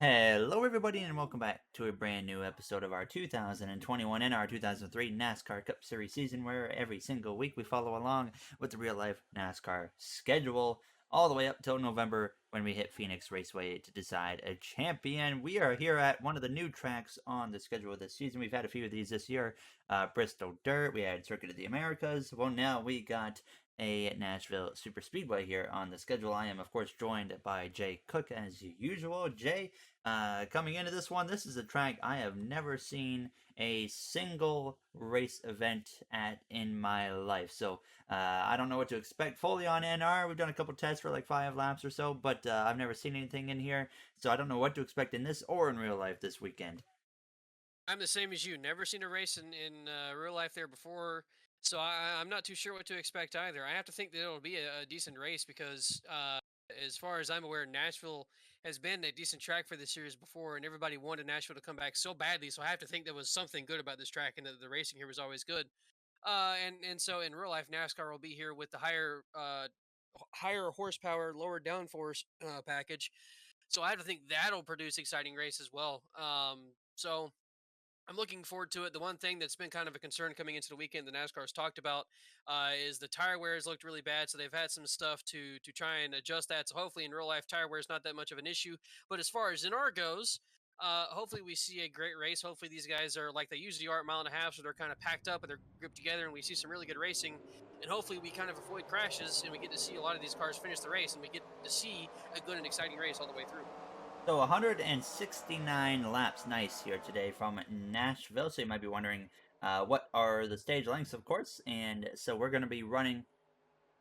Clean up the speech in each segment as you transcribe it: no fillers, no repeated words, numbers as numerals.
Hello, everybody, and welcome back to a brand new episode of our 2021 NR2003 NASCAR Cup Series season, where every single week we follow along with the real life NASCAR schedule all the way up till November when we hit Phoenix Raceway to decide a champion. We are here at one of the new tracks on the schedule this season. We've had a few of these this year. Bristol Dirt, we had Circuit of the Americas. Well, now we got a Nashville Super Speedway here on the schedule. I am, of course, joined by JayCook as usual. Jay, coming into this one, this is a track I have never seen a single race event at in my life. So I don't know what to expect fully on NR. We've done a couple tests for like 5 laps or so, but I've never seen anything in here. So I don't know what to expect in this or in real life this weekend. I'm the same as you. Never seen a race in real life there before, so I'm not too sure what to expect either. I have to think that it'll be a decent race because, as far as I'm aware, Nashville has been a decent track for this series before, and everybody wanted Nashville to come back so badly. So I have to think there was something good about this track, and that the racing here was always good. And so in real life, NASCAR will be here with the higher horsepower, lower downforce package. So I have to think that'll produce exciting race as well. So I'm looking forward to it. The one thing that's been kind of a concern coming into the weekend, the NASCAR's talked about, is the tire wear has looked really bad. So they've had some stuff to try and adjust that. So hopefully in real life, tire wear is not that much of an issue. But as far as NR goes, hopefully we see a great race. Hopefully these guys are like they usually are at mile and a half, so they're kind of packed up and they're grouped together, and we see some really good racing. And hopefully we kind of avoid crashes, and we get to see a lot of these cars finish the race, and we get to see a good and exciting race all the way through. So 169 laps nice here today from Nashville. So you might be wondering what are the stage lengths, of course. And so we're going to be running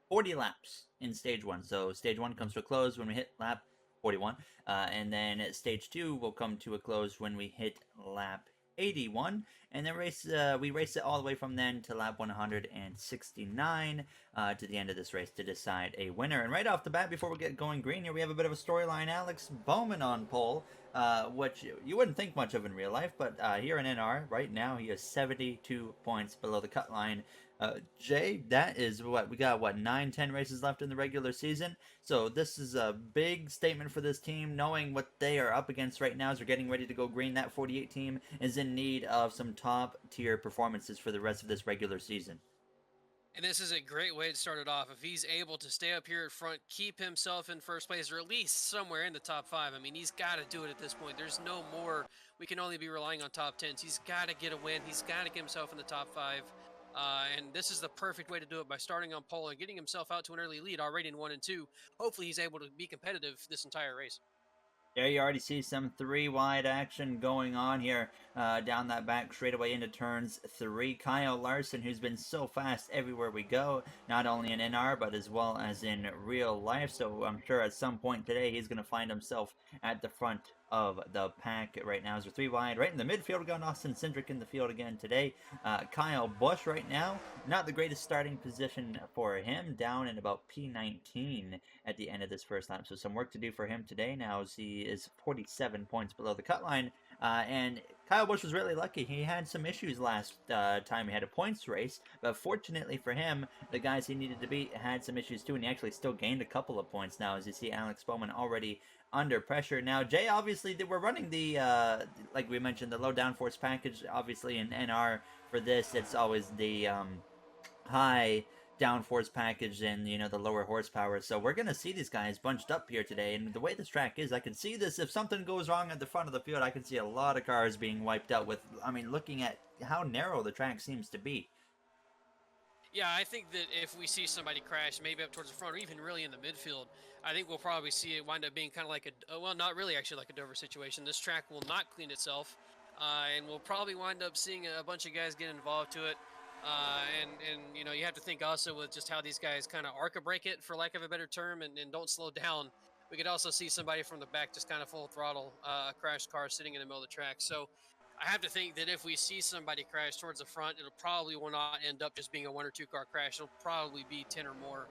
40 laps in stage one. So stage one comes to a close when we hit lap 41. And then stage two will come to a close when we hit lap 81. And then we race it all the way from then to lap 169 to the end of this race to decide a winner. And right off the bat, before we get going green here, we have a bit of a storyline. Alex Bowman on pole, which you wouldn't think much of in real life, but here in NR, right now, he is 72 points below the cut line. Jay, that is what we got. What 9, 10 races left in the regular season. So this is a big statement for this team, knowing what they are up against right now as they're getting ready to go green. That 48 team is in need of some top tier performances for the rest of this regular season. And this is a great way to start it off. If he's able to stay up here at front, keep himself in first place, or at least somewhere in the top five. I mean, he's got to do it at this point. There's no more. We can only be relying on top tens. He's got to get a win. He's got to get himself in the top five. And this is the perfect way to do it by starting on pole and getting himself out to an early lead already in 1 and 2. Hopefully, he's able to be competitive this entire race. There you already see some 3 wide action going on here down that back straightaway into turns 3. Kyle Larson, who's been so fast everywhere we go, not only in NR but as well as in real life. So I'm sure at some point today he's going to find himself at the front of the pack right now. As we're 3 wide, right in the midfield, we got Austin Cindric in the field again today. Kyle Busch right now, not the greatest starting position for him, down in about P19 at the end of this first lap. So some work to do for him today now as he is 47 points below the cut line. And Kyle Busch was really lucky. He had some issues last time he had a points race, but fortunately for him, the guys he needed to beat had some issues too, and he actually still gained a couple of points now, as you see Alex Bowman already under pressure. Now, Jay, obviously, we're running the, like we mentioned, the low downforce package, obviously, in NR for this. It's always the high downforce package and the lower horsepower. So we're gonna see these guys bunched up here today, and the way this track is, I can see this. If something goes wrong at the front of the field, I can see a lot of cars being wiped out with, I mean, looking at how narrow the track seems to be. Yeah, I think that if we see somebody crash, maybe up towards the front or even really in the midfield, I think we'll probably see it wind up being kind of like well, not really actually like a Dover situation. This track will not clean itself, and we'll probably wind up seeing a bunch of guys get involved to it. And you have to think also with just how these guys kind of arc a break it, for lack of a better term, and don't slow down. We could also see somebody from the back just kind of full throttle a crashed car sitting in the middle of the track. So I have to think that if we see somebody crash towards the front, it'll probably will not end up just being a 1 or 2 car crash. It'll probably be 10 or more.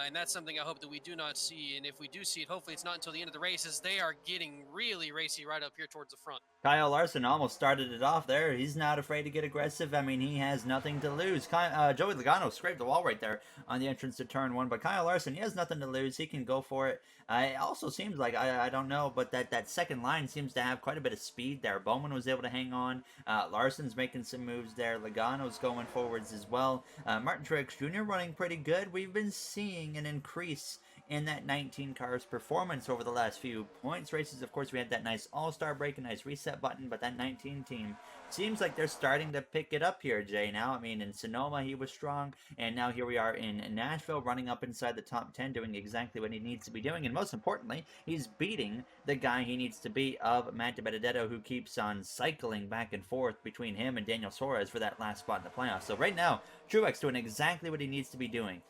And that's something I hope that we do not see. And if we do see it, hopefully it's not until the end of the race, as they are getting really racy right up here towards the front. Kyle Larson almost started it off there. He's not afraid to get aggressive. I mean, he has nothing to lose. Joey Logano scraped the wall right there on the entrance to turn 1, but Kyle Larson, he has nothing to lose. He can go for it. It also seems like I don't know, but that second line seems to have quite a bit of speed there. Bowman was able to hang on. Larson's making some moves there. Logano's going forwards as well. Martin Truex Jr. running pretty good. We've been seeing an increase in that 19 cars performance over the last few points races. Of course, we had that nice all-star break, a nice reset button, but that 19 team seems like they're starting to pick it up here, Jay. Now, I mean, in Sonoma he was strong, and now here we are in Nashville, running up inside the top 10, doing exactly what he needs to be doing, and most importantly, he's beating the guy he needs to beat of Matt DiBenedetto, who keeps on cycling back and forth between him and Daniel Suarez for that last spot in the playoffs. So right now, Truex doing exactly what he needs to be doing.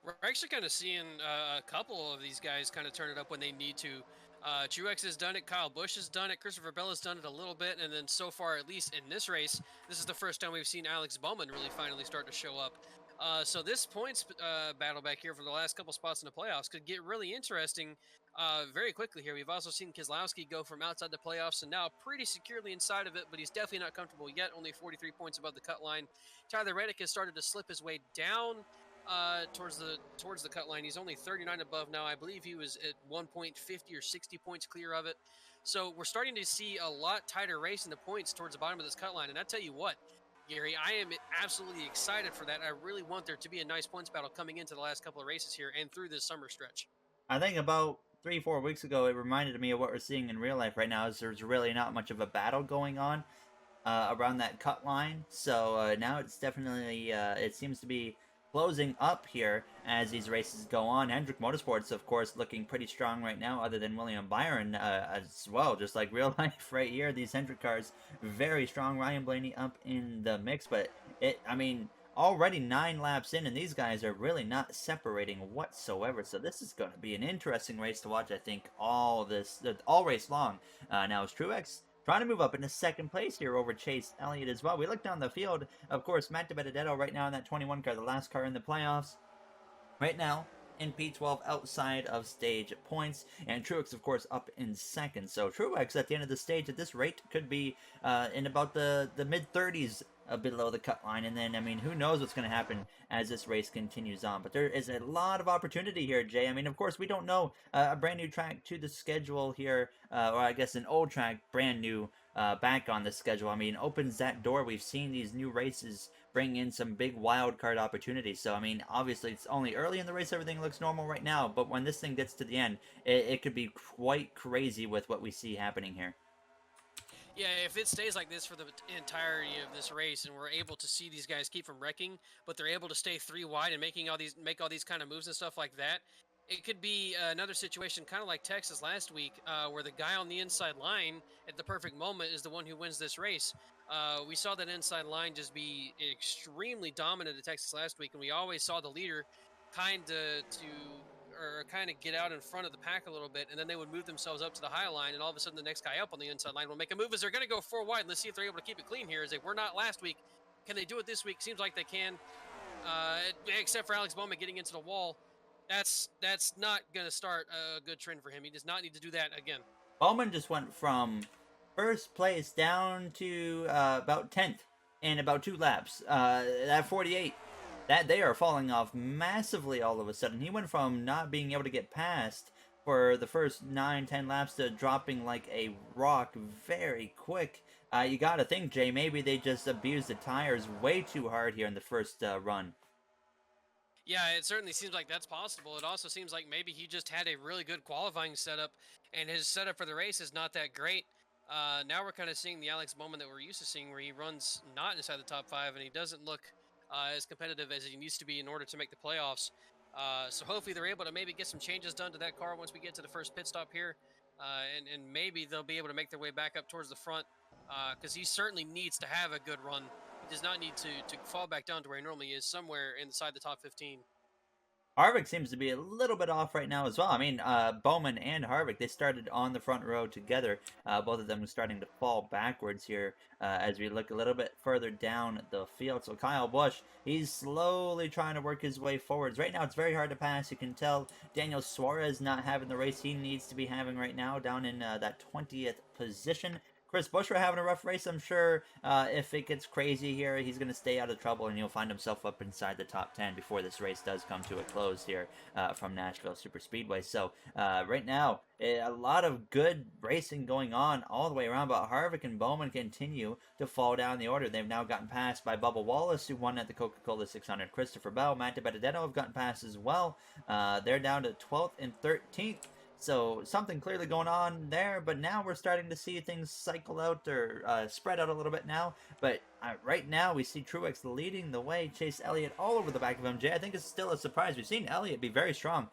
We're actually kind of seeing a couple of these guys kind of turn it up when they need to. Truex has done it, Kyle Busch has done it, Christopher Bell has done it a little bit, and then so far, at least in this race, this is the first time we've seen Alex Bowman really finally start to show up. So this points battle back here for the last couple spots in the playoffs could get really interesting very quickly here. We've also seen Keselowski go from outside the playoffs and now pretty securely inside of it, but he's definitely not comfortable yet, only 43 points above the cut line. Tyler Reddick has started to slip his way down towards the cut line. He's only 39 above now. I believe he was at 1.50 or 60 points clear of it. So we're starting to see a lot tighter race in the points towards the bottom of this cut line. And I tell you what, Gary, I am absolutely excited for that. I really want there to be a nice points battle coming into the last couple of races here and through this summer stretch. I think about 3-4 weeks ago, it reminded me of what we're seeing in real life right now. Is there's really not much of a battle going on around that cut line. So now it's definitely it seems to be closing up here as these races go on. Hendrick Motorsports, of course, looking pretty strong right now, other than William Byron as well, just like real life right here. These Hendrick cars, very strong. Ryan Blaney up in the mix, but I mean, already 9 laps in, and these guys are really not separating whatsoever. So this is going to be an interesting race to watch, I think, all race long. Now, is Truex trying to move up into second place here over Chase Elliott as well. We look down the field. Of course, Matt DiBenedetto right now in that 21 car, the last car in the playoffs. Right now, in P12 outside of stage points, and Truex, of course, up in second. So Truex at the end of the stage at this rate could be in about the mid-30s below the cut line, and then, I mean, who knows what's going to happen as this race continues on. But there is a lot of opportunity here, Jay. I mean, of course, we don't know a brand new track to the schedule here, or I guess an old track, brand new, back on the schedule. I mean, opens that door. We've seen these new races bring in some big wild card opportunities. So, I mean, obviously, it's only early in the race. Everything looks normal right now. But when this thing gets to the end, it could be quite crazy with what we see happening here. Yeah, if it stays like this for the entirety of this race, and we're able to see these guys keep from wrecking, but they're able to stay 3 wide and make all these kind of moves and stuff like that, it could be another situation kind of like Texas last week, where the guy on the inside line at the perfect moment is the one who wins this race. We saw that inside line just be extremely dominant at Texas last week, and we always saw the leader kind of get out in front of the pack a little bit, and then they would move themselves up to the high line, and all of a sudden the next guy up on the inside line will make a move as they're going to go 4 wide. Let's see if they're able to keep it clean here, as they were not last week. Can they do it this week? Seems like they can, except for Alex Bowman getting into the wall. That's not going to start a good trend for him. He does not need to do that again. Bowman just went from first place down to about 10th in about 2 laps. That 48, that they are falling off massively all of a sudden. He went from not being able to get past for the first 9-10 laps to dropping like a rock very quick. You gotta think, Jay, maybe they just abused the tires way too hard here in the first run. Yeah, it certainly seems like that's possible. It also seems like maybe he just had a really good qualifying setup, and his setup for the race is not that great. Now we're kind of seeing the Alex Bowman that we're used to seeing, where he runs not inside the top 5, and he doesn't look as competitive as he needs to be in order to make the playoffs. So hopefully they're able to maybe get some changes done to that car once we get to the first pit stop here, and maybe they'll be able to make their way back up towards the front, because he certainly needs to have a good run. He does not need to fall back down to where he normally is, somewhere inside the top 15. Harvick seems to be a little bit off right now as well. I mean, Bowman and Harvick, they started on the front row together. Both of them are starting to fall backwards here as we look a little bit further down the field. So Kyle Busch, he's slowly trying to work his way forwards. Right now, it's very hard to pass. You can tell Daniel Suarez not having the race he needs to be having right now, down in that 20th position. Chris Buescher having a rough race. I'm sure if it gets crazy here, he's going to stay out of trouble and he'll find himself up inside the top 10 before this race does come to a close here from Nashville Super Speedway. So right now, a lot of good racing going on all the way around, but Harvick and Bowman continue to fall down the order. They've now gotten passed by Bubba Wallace, who won at the Coca-Cola 600. Christopher Bell, Matt DiBenedetto have gotten passed as well. They're down to 12th and 13th. So something clearly going on there, but now we're starting to see things cycle out or spread out a little bit now. But right now we see Truex leading the way, Chase Elliott all over the back of him. Jay, I think it's still a surprise. We've seen Elliott be very strong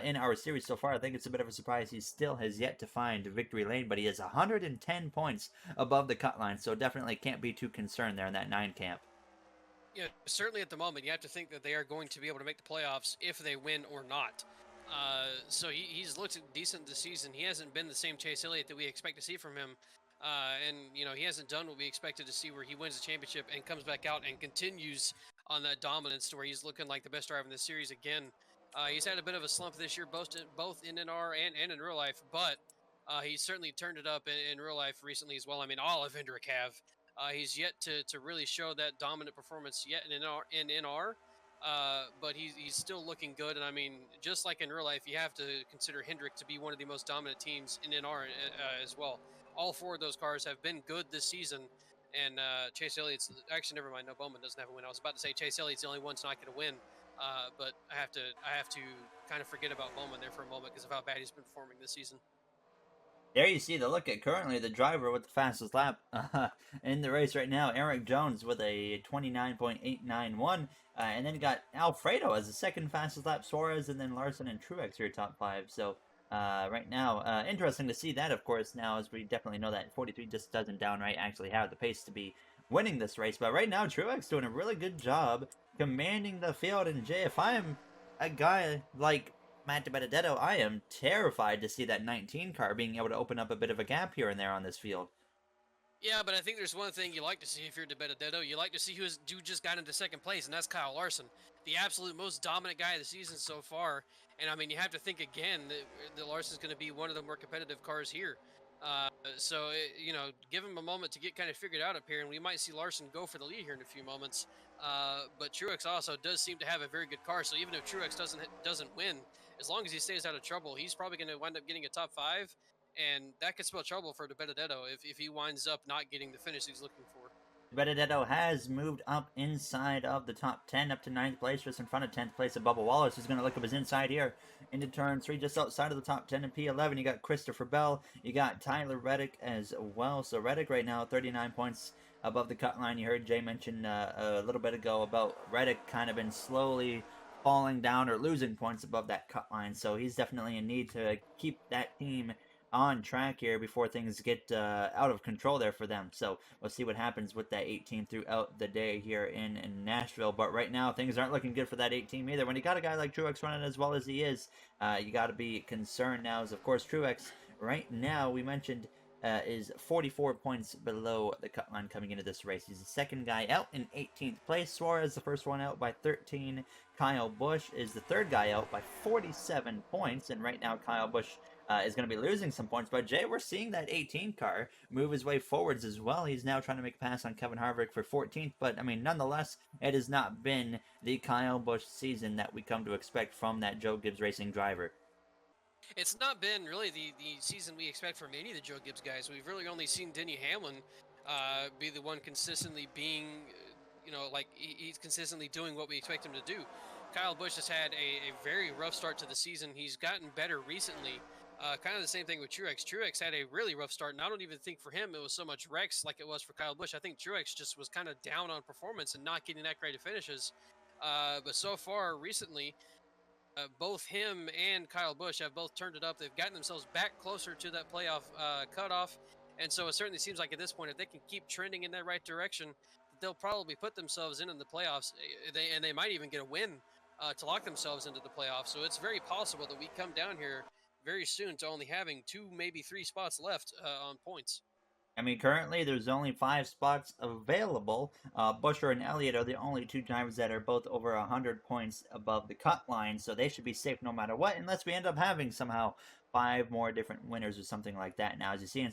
in our series so far. I think it's a bit of a surprise. He still has yet to find victory lane, but he is 110 points above the cut line, so definitely can't be too concerned there in that 9 camp. Yeah, certainly at the moment, you have to think that they are going to be able to make the playoffs if they win or not. So he's looked decent this season. He hasn't been the same Chase Elliott that we expect to see from him. And, you know, he hasn't done what we expected to see where he wins the championship and comes back out and continues on that dominance to where he's looking like the best driver in the series again. He's had a bit of a slump this year, both in NR and in real life, but he's certainly turned it up in real life recently as well. I mean, all of Hendrick have. He's yet to really show that dominant performance yet in NR. But he's still looking good, and I mean, just like in real life, you have to consider Hendrick to be one of the most dominant teams in NR as well. All 4 of those cars have been good this season, and Chase Elliott's actually never mind. No, Bowman doesn't have a win. I was about to say Chase Elliott's the only one's not going to win, but I have to kind of forget about Bowman there for a moment because of how bad he's been performing this season. There you see the look at currently the driver with the fastest lap in the race right now, Eric Jones with a 29.891. And then you got Alfredo as the second fastest lap, Suarez, and then Larson and Truex are your top 5. So right now, interesting to see that, of course, now as we definitely know that 43 just doesn't downright actually have the pace to be winning this race. But right now, Truex doing a really good job commanding the field. And Jay, if I'm a guy like Matt DiBenedetto, I am terrified to see that 19 car being able to open up a bit of a gap here and there on this field. Yeah, but I think there's one thing you like to see if you're DiBenedetto. You like to see who just got into second place, and that's Kyle Larson, the absolute most dominant guy of the season so far. And I mean, you have to think again that Larson's going to be one of the more competitive cars here. You know, give him a moment to get kind of figured out up here, and we might see Larson go for the lead here in a few moments. But Truex also does seem to have a very good car, so even if Truex doesn't win, as long as he stays out of trouble, he's probably going to wind up getting a top 5, and that could spell trouble for DiBenedetto if he winds up not getting the finish he's looking for. Benedetto has moved up inside of the top 10, up to 9th place, just in front of 10th place of Bubba Wallace, who's going to look up his inside here into turn 3, just outside of the top 10 in P11. You got Christopher Bell, you got Tyler Reddick as well. So Reddick right now 39 points above the cut line. You heard Jay mention a little bit ago about Reddick kind of been slowly falling down or losing points above that cut line. So he's definitely in need to keep that team on track here before things get out of control there for them. So we'll see what happens with that 18 throughout the day here in Nashville. But right now, things aren't looking good for that 18 either. When you got a guy like Truex running as well as he is, you got to be concerned now. As of course, Truex right now, we mentioned, is 44 points below the cut line coming into this race. He's the second guy out in 18th place. Suarez, the first one out by 13. Kyle Busch is the third guy out by 47 points. And right now, Kyle Busch is going to be losing some points. But Jay, we're seeing that 18 car move his way forwards as well. He's now trying to make a pass on Kevin Harvick for 14th. But, I mean, nonetheless, it has not been the Kyle Busch season that we come to expect from that Joe Gibbs Racing driver. It's not been really the season we expect from any of the Joe Gibbs guys. We've really only seen Denny Hamlin be the one consistently being, like he's consistently doing what we expect him to do. Kyle Busch has had a very rough start to the season. He's gotten better recently. Kind of the same thing with Truex. Truex had a really rough start, and I don't even think for him it was so much Rex like it was for Kyle Busch. I think Truex just was kind of down on performance and not getting that great of finishes. But so far recently, both him and Kyle Busch have both turned it up. They've gotten themselves back closer to that playoff cutoff. And so it certainly seems like at this point, if they can keep trending in that right direction, they'll probably put themselves in the playoffs. They might even get a win to lock themselves into the playoffs. So it's very possible that we come down here very soon to only having 2, maybe 3 spots left on points. I mean, currently there's only 5 spots available. Buescher and Elliott are the only 2 drivers that are both over 100 points above the cut line, so they should be safe no matter what, unless we end up having somehow 5 more different winners or something like that. Now, as you see,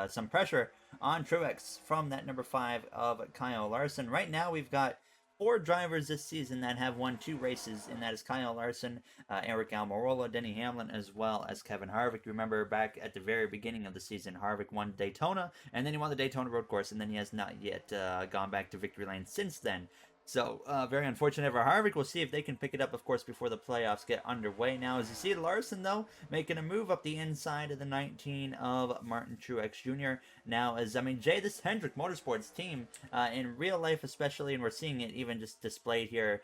some pressure on Truex from that number 5 of Kyle Larson. Right now, we've got 4 drivers this season that have won 2 races, and that is Kyle Larson, Eric Almirola, Denny Hamlin, as well as Kevin Harvick. You remember back at the very beginning of the season, Harvick won Daytona, and then he won the Daytona Road Course, and then he has not yet gone back to victory lane since then. So, very unfortunate for Harvick. We'll see if they can pick it up, of course, before the playoffs get underway. Now, as you see, Larson, though, making a move up the inside of the 19 of Martin Truex Jr. Now, Jay, this Hendrick Motorsports team, in real life especially, and we're seeing it even just displayed here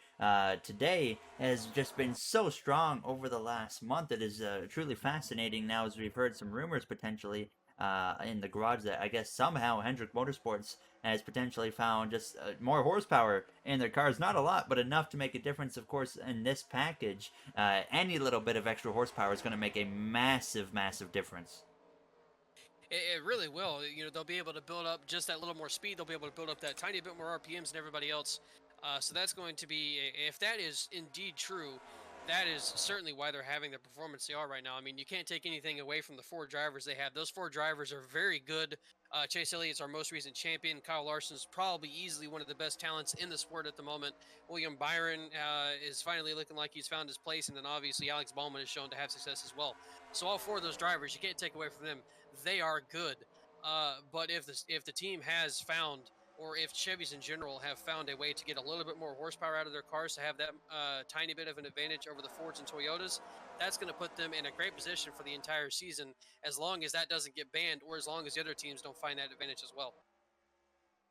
today, has just been so strong over the last month. It is truly fascinating now, as we've heard some rumors potentially in the garage that I guess somehow Hendrick Motorsports has potentially found just more horsepower in their cars. Not a lot, but enough to make a difference, of course, in this package. Any little bit of extra horsepower is going to make a massive, massive difference. It really will. They'll be able to build up just that little more speed. They'll be able to build up that tiny bit more RPMs than everybody else. So that's going to be, if that is indeed true, that is certainly why they're having the performance they are right now. I mean, you can't take anything away from the 4 drivers they have. Those 4 drivers are very good. Chase Elliott's our most recent champion. Kyle Larson's probably easily one of the best talents in the sport at the moment. William Byron is finally looking like he's found his place, and then obviously Alex Bowman is shown to have success as well. So all 4 of those drivers, you can't take away from them. They are good. But if the team has found, or if Chevys in general have found a way to get a little bit more horsepower out of their cars to have that tiny bit of an advantage over the Fords and Toyotas, that's going to put them in a great position for the entire season, as long as that doesn't get banned, or as long as the other teams don't find that advantage as well.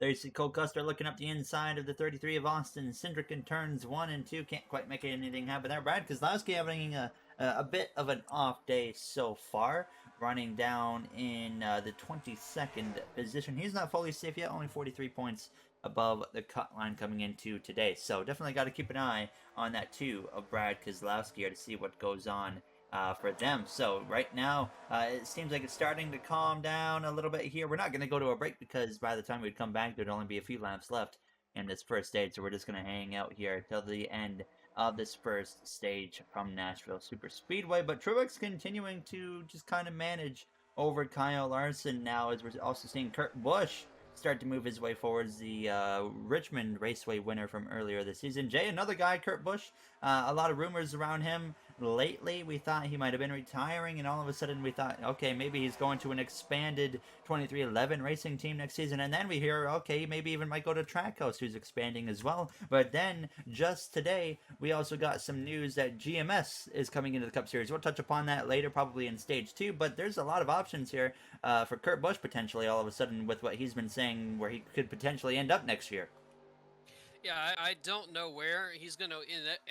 There you see Cole Custer looking up the inside of the 33 of Austin. Cindric in turns 1 and 2. Can't quite make anything happen there. Brad Keselowski having a bit of an off day so far, running down in the 22nd position. He's not fully safe yet, only 43 points above the cut line coming into today. So definitely got to keep an eye on that too of Brad Keselowski here to see what goes on for them. So right now, it seems like it's starting to calm down a little bit here. We're not going to go to a break because by the time we'd come back, there'd only be a few laps left in this first stage. So we're just going to hang out here till the end of this first stage from Nashville Super Speedway. But Truex continuing to just kind of manage over Kyle Larson now, as we're also seeing Kurt Busch start to move his way forwards, the Richmond Raceway winner from earlier this season. Jay, another guy, Kurt Busch, a lot of rumors around him lately. We thought he might have been retiring, and all of a sudden we thought, okay, maybe he's going to an expanded 2311 racing team next season, and then we hear, okay, maybe even might go to Trackhouse, who's expanding as well. But then, just today, we also got some news that GMS is coming into the Cup Series. We'll touch upon that later, probably in Stage 2, but there's a lot of options here for Kurt Busch, potentially, all of a sudden, with what he's been saying, where he could potentially end up next year. Yeah, I don't know where he's going to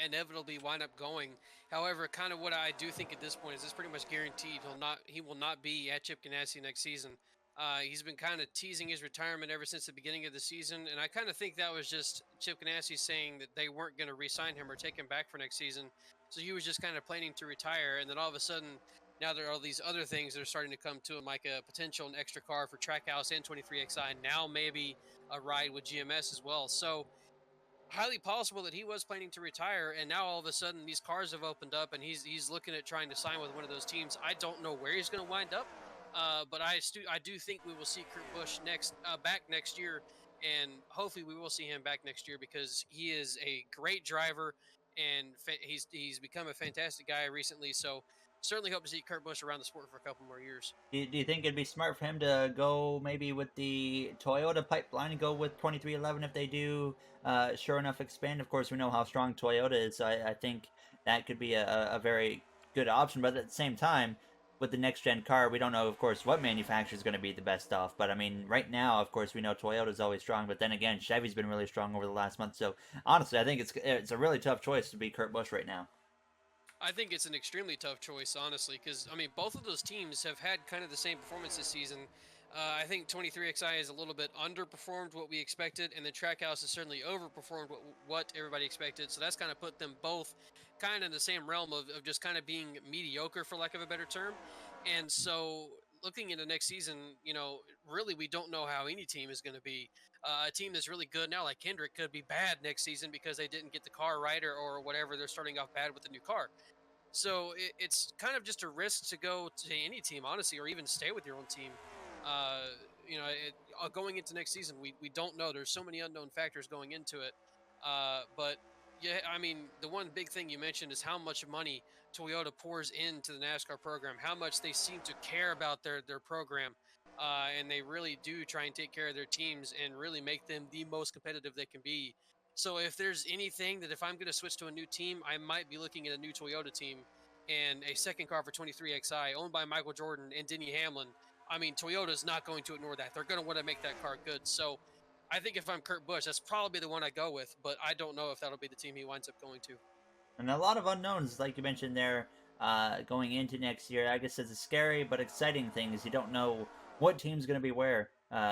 inevitably wind up going. However, kind of what I do think at this point is it's pretty much guaranteed he will not be at Chip Ganassi next season. He's been kind of teasing his retirement ever since the beginning of the season, and I kind of think that was just Chip Ganassi saying that they weren't going to re-sign him or take him back for next season. So he was just kind of planning to retire, and then all of a sudden, now there are all these other things that are starting to come to him, like a potential an extra car for Trackhouse and 23XI. Now maybe a ride with GMS as well. So highly possible that he was planning to retire, and now all of a sudden these cars have opened up, and he's looking at trying to sign with one of those teams. I don't know where he's going to wind up, but I do think we will see Kurt Busch back next year, and hopefully we will see him back next year because he is a great driver, and he's become a fantastic guy recently. So certainly hope to see Kurt Busch around the sport for a couple more years. Do you think it'd be smart for him to go maybe with the Toyota pipeline and go with 2311 if they do sure enough expand? Of course, we know how strong Toyota is, so I think that could be a very good option. But at the same time, with the next gen car, we don't know, of course, what manufacturer is going to be the best off. But I mean, right now, of course, we know Toyota's always strong. But then again, Chevy's been really strong over the last month. So honestly, I think it's a really tough choice to be Kurt Busch right now. I think it's an extremely tough choice, honestly, because I mean, both of those teams have had kind of the same performance this season. I think 23XI is a little bit underperformed what we expected, and the Trackhouse has certainly overperformed what everybody expected. So that's kind of put them both kind of in the same realm of just kind of being mediocre, for lack of a better term. And so looking into next season, really we don't know how any team is going to be. A team that's really good now, like Hendrick, could be bad next season because they didn't get the car right or whatever. They're starting off bad with the new car. So it's kind of just a risk to go to any team, honestly, or even stay with your own team. Uh, Going into next season, we don't know. There's so many unknown factors going into it. But yeah, I mean, the one big thing you mentioned is how much money Toyota pours into the NASCAR program, how much they seem to care about their program. And they really do try and take care of their teams and really make them the most competitive they can be. So if there's anything that if I'm going to switch to a new team, I might be looking at a new Toyota team and a second car for 23XI owned by Michael Jordan and Denny Hamlin. I mean, Toyota's not going to ignore that. They're going to want to make that car good. So I think if I'm Kurt Busch, that's probably the one I go with, but I don't know if that'll be the team he winds up going to. And a lot of unknowns, like you mentioned there, going into next year. I guess it's a scary but exciting thing is you don't know what team's going to be where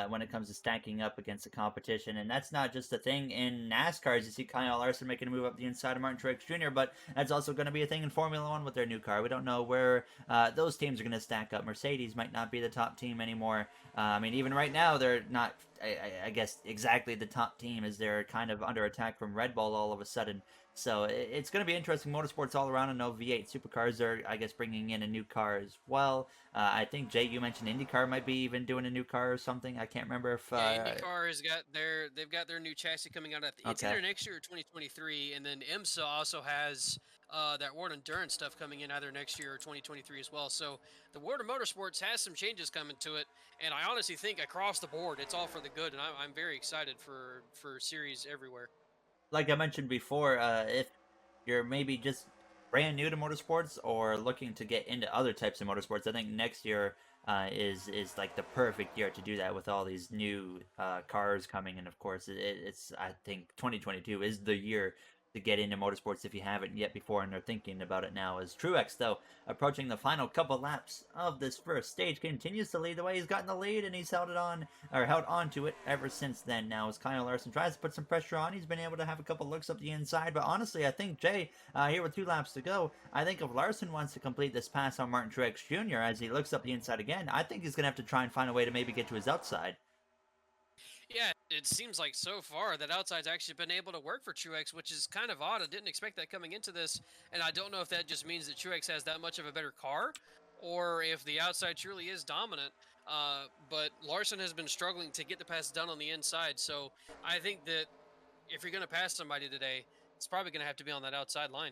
when it comes to stacking up against the competition. And that's not just a thing in NASCAR, as you see Kyle Larson making a move up the inside of Martin Truex Jr., but that's also going to be a thing in Formula One with their new car. We don't know where those teams are going to stack up. Mercedes might not be the top team anymore. I mean, even right now, they're not, I guess, exactly the top team as they're kind of under attack from Red Bull all of a sudden. So it's going to be interesting motorsports all around. I know V8 supercars are, I guess, bringing in a new car as well. I think, Jay, you mentioned IndyCar might be even doing a new car or something. I can't remember if... Yeah, IndyCar has got they've got their new chassis coming out it's Okay. either next year or 2023, and then IMSA also has that World Endurance stuff coming in either next year or 2023 as well. So the world of motorsports has some changes coming to it, and I honestly think across the board it's all for the good, and I'm very excited for series everywhere. Like I mentioned before, if you're maybe just brand new to motorsports or looking to get into other types of motorsports, I think next year is like the perfect year to do that with all these new cars coming. And of course, it's I think 2022 is the year to get into motorsports if you haven't yet before and are thinking about it now. As Truex, though, approaching the final couple laps of this first stage, continues to lead the way. He's gotten the lead and he's held it on or held on to it ever since then. Now, as Kyle Larson tries to put some pressure on, he's been able to have a couple looks up the inside. But honestly, I think Jay, here with 2 laps to go, I think if Larson wants to complete this pass on Martin Truex Jr. as he looks up the inside again, I think he's going to have to try and find a way to maybe get to his outside. Yeah, it seems like so far that outside's actually been able to work for Truex, which is kind of odd. I didn't expect that coming into this, and I don't know if that just means that Truex has that much of a better car, or if the outside truly is dominant. But Larson has been struggling to get the pass done on the inside, so I think that if you're going to pass somebody today, it's probably going to have to be on that outside line.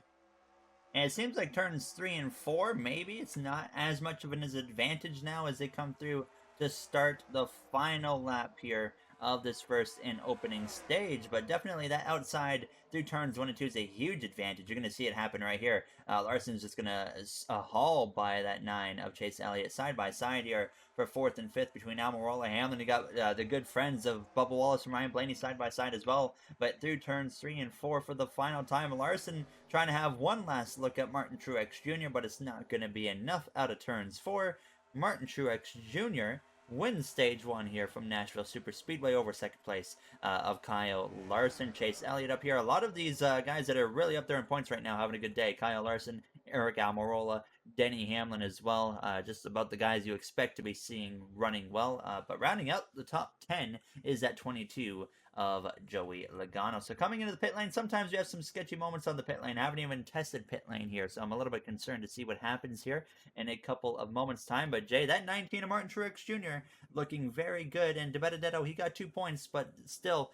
And it seems like turns 3 and 4, maybe it's not as much of an advantage now as they come through to start the final lap here of this first and opening stage. But definitely that outside through turns 1 and 2 is a huge advantage. You're going to see it happen right here. Larson's just going to haul by that 9 of Chase Elliott side by side here for 4th and 5th between Almirola Hamlin. You got the good friends of Bubba Wallace and Ryan Blaney side by side as well. But through turns 3 and 4 for the final time, Larson trying to have one last look at Martin Truex Jr., but it's not going to be enough out of turns 4. Martin Truex Jr. wins stage 1 here from Nashville Super Speedway over second place of Kyle Larson. Chase Elliott up here. A lot of these guys that are really up there in points right now having a good day. Kyle Larson, Eric Almirola, Denny Hamlin as well. Just about the guys you expect to be seeing running well. But rounding out the top 10 is at 22 of Joey Logano. So coming into the pit lane, sometimes we have some sketchy moments on the pit lane. I haven't even tested pit lane here, so I'm a little bit concerned to see what happens here in a couple of moments' time. But Jay, that 19 of Martin Truex Jr. looking very good, and DiBenedetto, he got 2 points, but still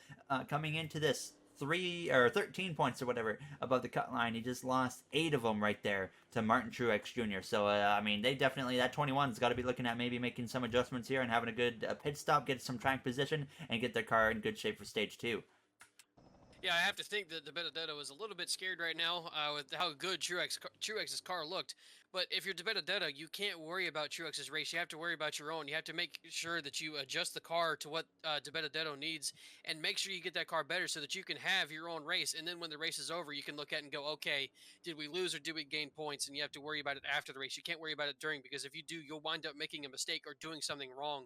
coming into this 3 or 13 points or whatever above the cut line. He just lost 8 of them right there to Martin Truex Jr. So, I mean, they definitely, that 21's got to be looking at maybe making some adjustments here and having a good pit stop, get some track position, and get their car in good shape for stage 2. Yeah, I have to think that DiBenedetto is a little bit scared right now with how good Truex's car looked. But if you're DiBenedetto, you can't worry about Truex's race. You have to worry about your own. You have to make sure that you adjust the car to what DiBenedetto needs and make sure you get that car better so that you can have your own race. And then when the race is over, you can look at it and go, okay, did we lose or did we gain points? And you have to worry about it after the race. You can't worry about it during because if you do, you'll wind up making a mistake or doing something wrong.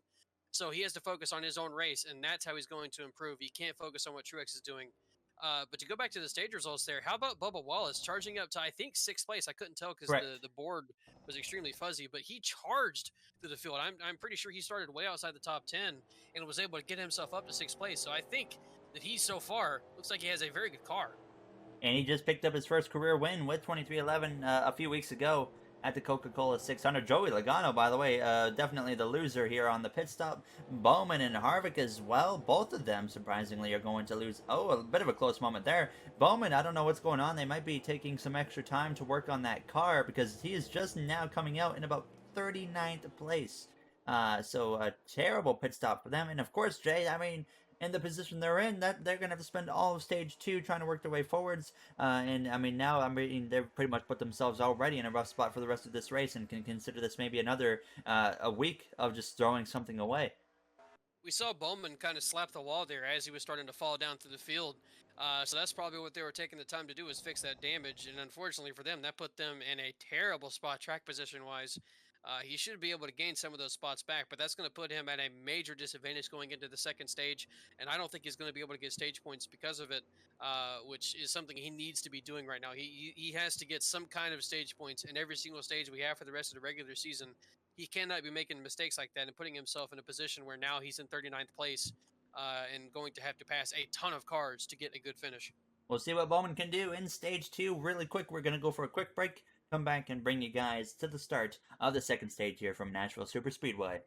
So he has to focus on his own race, and that's how he's going to improve. He can't focus on what Truex is doing. But to go back to the stage results there, how about Bubba Wallace charging up to, I think, 6th place? I couldn't tell because Correct. the board was extremely fuzzy, but he charged through the field. I'm pretty sure he started way outside the top 10 and was able to get himself up to 6th place. So I think that he so far looks like he has a very good car. And he just picked up his first career win with 2311 a few weeks ago at the Coca-Cola 600. Joey Logano, by the way, definitely the loser here on the pit stop. Bowman and Harvick as well. Both of them, surprisingly, are going to lose. Oh, a bit of a close moment there. Bowman, I don't know what's going on. They might be taking some extra time to work on that car because he is just now coming out in about 39th place. So a terrible pit stop for them. And of course, Jay, I mean, in the position they're in, that they're gonna have to spend all of stage two trying to work their way forwards. And I mean, now I mean they've pretty much put themselves already in a rough spot for the rest of this race, and can consider this maybe another a week of just throwing something away. We saw Bowman kind of slap the wall there as he was starting to fall down through the field. So that's probably what they were taking the time to do, is fix that damage. And unfortunately for them, that put them in a terrible spot track position wise. He should be able to gain some of those spots back, but that's going to put him at a major disadvantage going into the second stage. And I don't think he's going to be able to get stage points because of it, which is something he needs to be doing right now. He has to get some kind of stage points in every single stage we have for the rest of the regular season. He cannot be making mistakes like that and putting himself in a position where now he's in 39th place and going to have to pass a ton of cars to get a good finish. We'll see what Bowman can do in stage two. Really quick, we're gonna go for a quick break. Come back and bring you guys to the start of the second stage here from Nashville Super Speedway.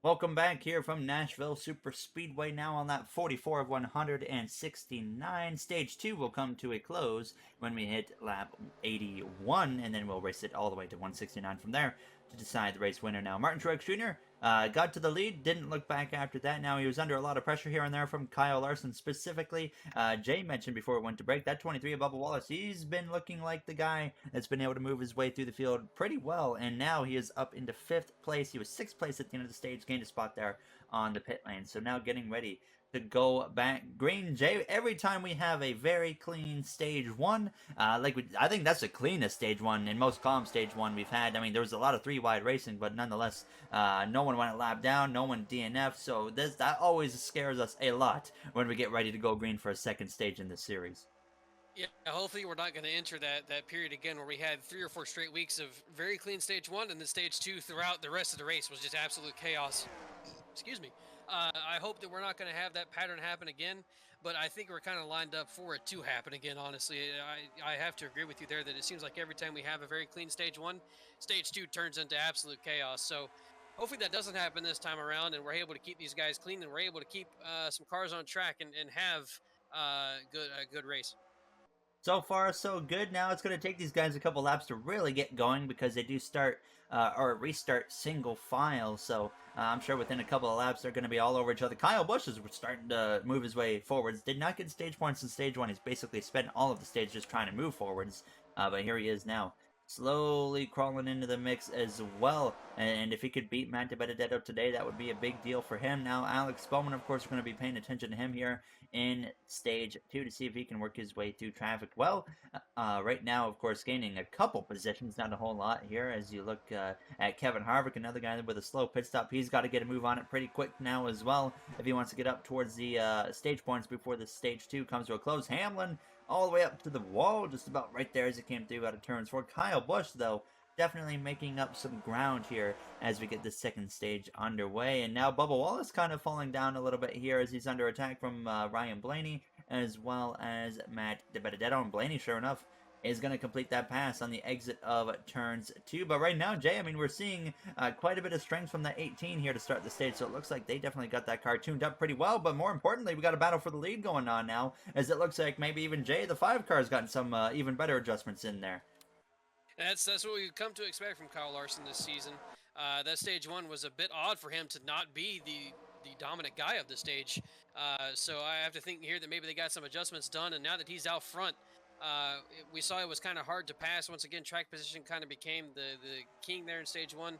Welcome back here from Nashville Super Speedway, now on that 44 of 169. Stage 2 will come to a close when we hit lap 81, and then we'll race it all the way to 169 from there to decide the race winner. Now, Martin Truex Jr. Got to the lead, didn't look back after that. Now, he was under a lot of pressure here and there from Kyle Larson specifically. Jay mentioned before it went to break, that 23 of Bubba Wallace, he's been looking like the guy that's been able to move his way through the field pretty well, and now he is up into 5th place. He was 6th place at the end of the stage, gained a spot there on the pit lane. So now getting ready to go back green. Jay, every time we have a very clean stage one, I think that's the cleanest stage one in most calm stage one we've had. I mean, there was a lot of 3-wide racing, but nonetheless, no one went a lap down, no one DNF, so that always scares us a lot when we get ready to go green for a second stage in this series. Yeah, hopefully we're not going to enter that period again where we had 3 or 4 straight weeks of very clean stage one, and then stage two throughout the rest of the race was just absolute chaos. Excuse me. I hope that we're not going to have that pattern happen again, but I think we're kind of lined up for it to happen again, honestly. I have to agree with you there that it seems like every time we have a very clean stage one, stage two turns into absolute chaos. So hopefully that doesn't happen this time around, and we're able to keep these guys clean, and we're able to keep some cars on track and have a good race. So far, so good. Now it's going to take these guys a couple laps to really get going because they do start or restart single file. So I'm sure within a couple of laps they're going to be all over each other. Kyle Busch is starting to move his way forwards. Did not get stage points in stage one. He's basically spent all of the stage just trying to move forwards. But here he is now, slowly crawling into the mix as well. And if he could beat Matt DiBenedetto today, that would be a big deal for him. Now, Alex Bowman, of course, we're going to be paying attention to him here in stage two to see if he can work his way through traffic well. Right now, of course, gaining a couple positions, not a whole lot here. As you look at Kevin Harvick, another guy with a slow pit stop, he's got to get a move on it pretty quick now as well if he wants to get up towards the stage points before the stage two comes to a close. Hamlin all the way up to the wall, just about right there as it came through out of turns 4. Kyle Busch, though, definitely making up some ground here as we get the second stage underway. And now Bubba Wallace kind of falling down a little bit here as he's under attack from Ryan Blaney as well as Matt DiBenedetto. And Blaney, sure enough, is going to complete that pass on the exit of turns 2. But right now, Jay, I mean, we're seeing quite a bit of strength from that 18 here to start the stage, so it looks like they definitely got that car tuned up pretty well. But more importantly, we got a battle for the lead going on now, as it looks like maybe even Jay, the 5 car's gotten some even better adjustments in there. That's what we've come to expect from Kyle Larson this season. That stage one was a bit odd for him to not be the dominant guy of the stage. So I have to think here that maybe they got some adjustments done, and now that he's out front, we saw it was kind of hard to pass. Once again, track position kind of became the king there in stage one.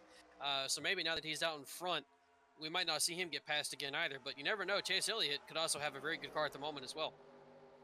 So maybe now that he's out in front, we might not see him get passed again either. But you never know. Chase Elliott could also have a very good car at the moment as well.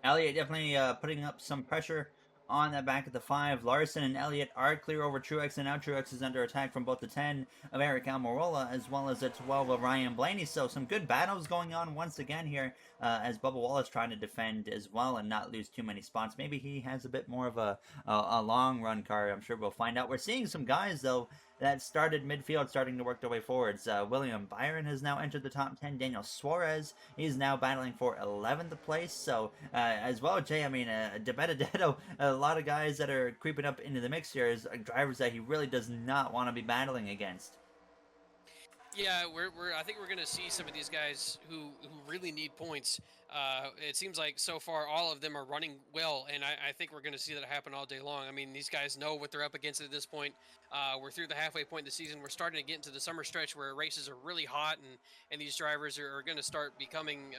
Elliott definitely putting up some pressure on the back of the 5. Larson and Elliott are clear over Truex, and now Truex is under attack from both the 10 of Eric Almirola as well as the 12 of Ryan Blaney. So some good battles going on once again here as Bubba Wallace trying to defend as well and not lose too many spots. Maybe he has a bit more of a long run car. I'm sure we'll find out. We're seeing some guys, though, that started midfield, starting to work their way forwards. William Byron has now entered the top 10. Daniel Suarez, he's now battling for 11th place. So, as well, Jay, I mean, De Benedetto, a lot of guys that are creeping up into the mix here is drivers that he really does not want to be battling against. Yeah, I think we're going to see some of these guys who really need points. It seems like so far all of them are running well, and I think we're going to see that happen all day long. I mean, these guys know what they're up against at this point. We're through the halfway point of the season. We're starting to get into the summer stretch where races are really hot, and these drivers are going to start becoming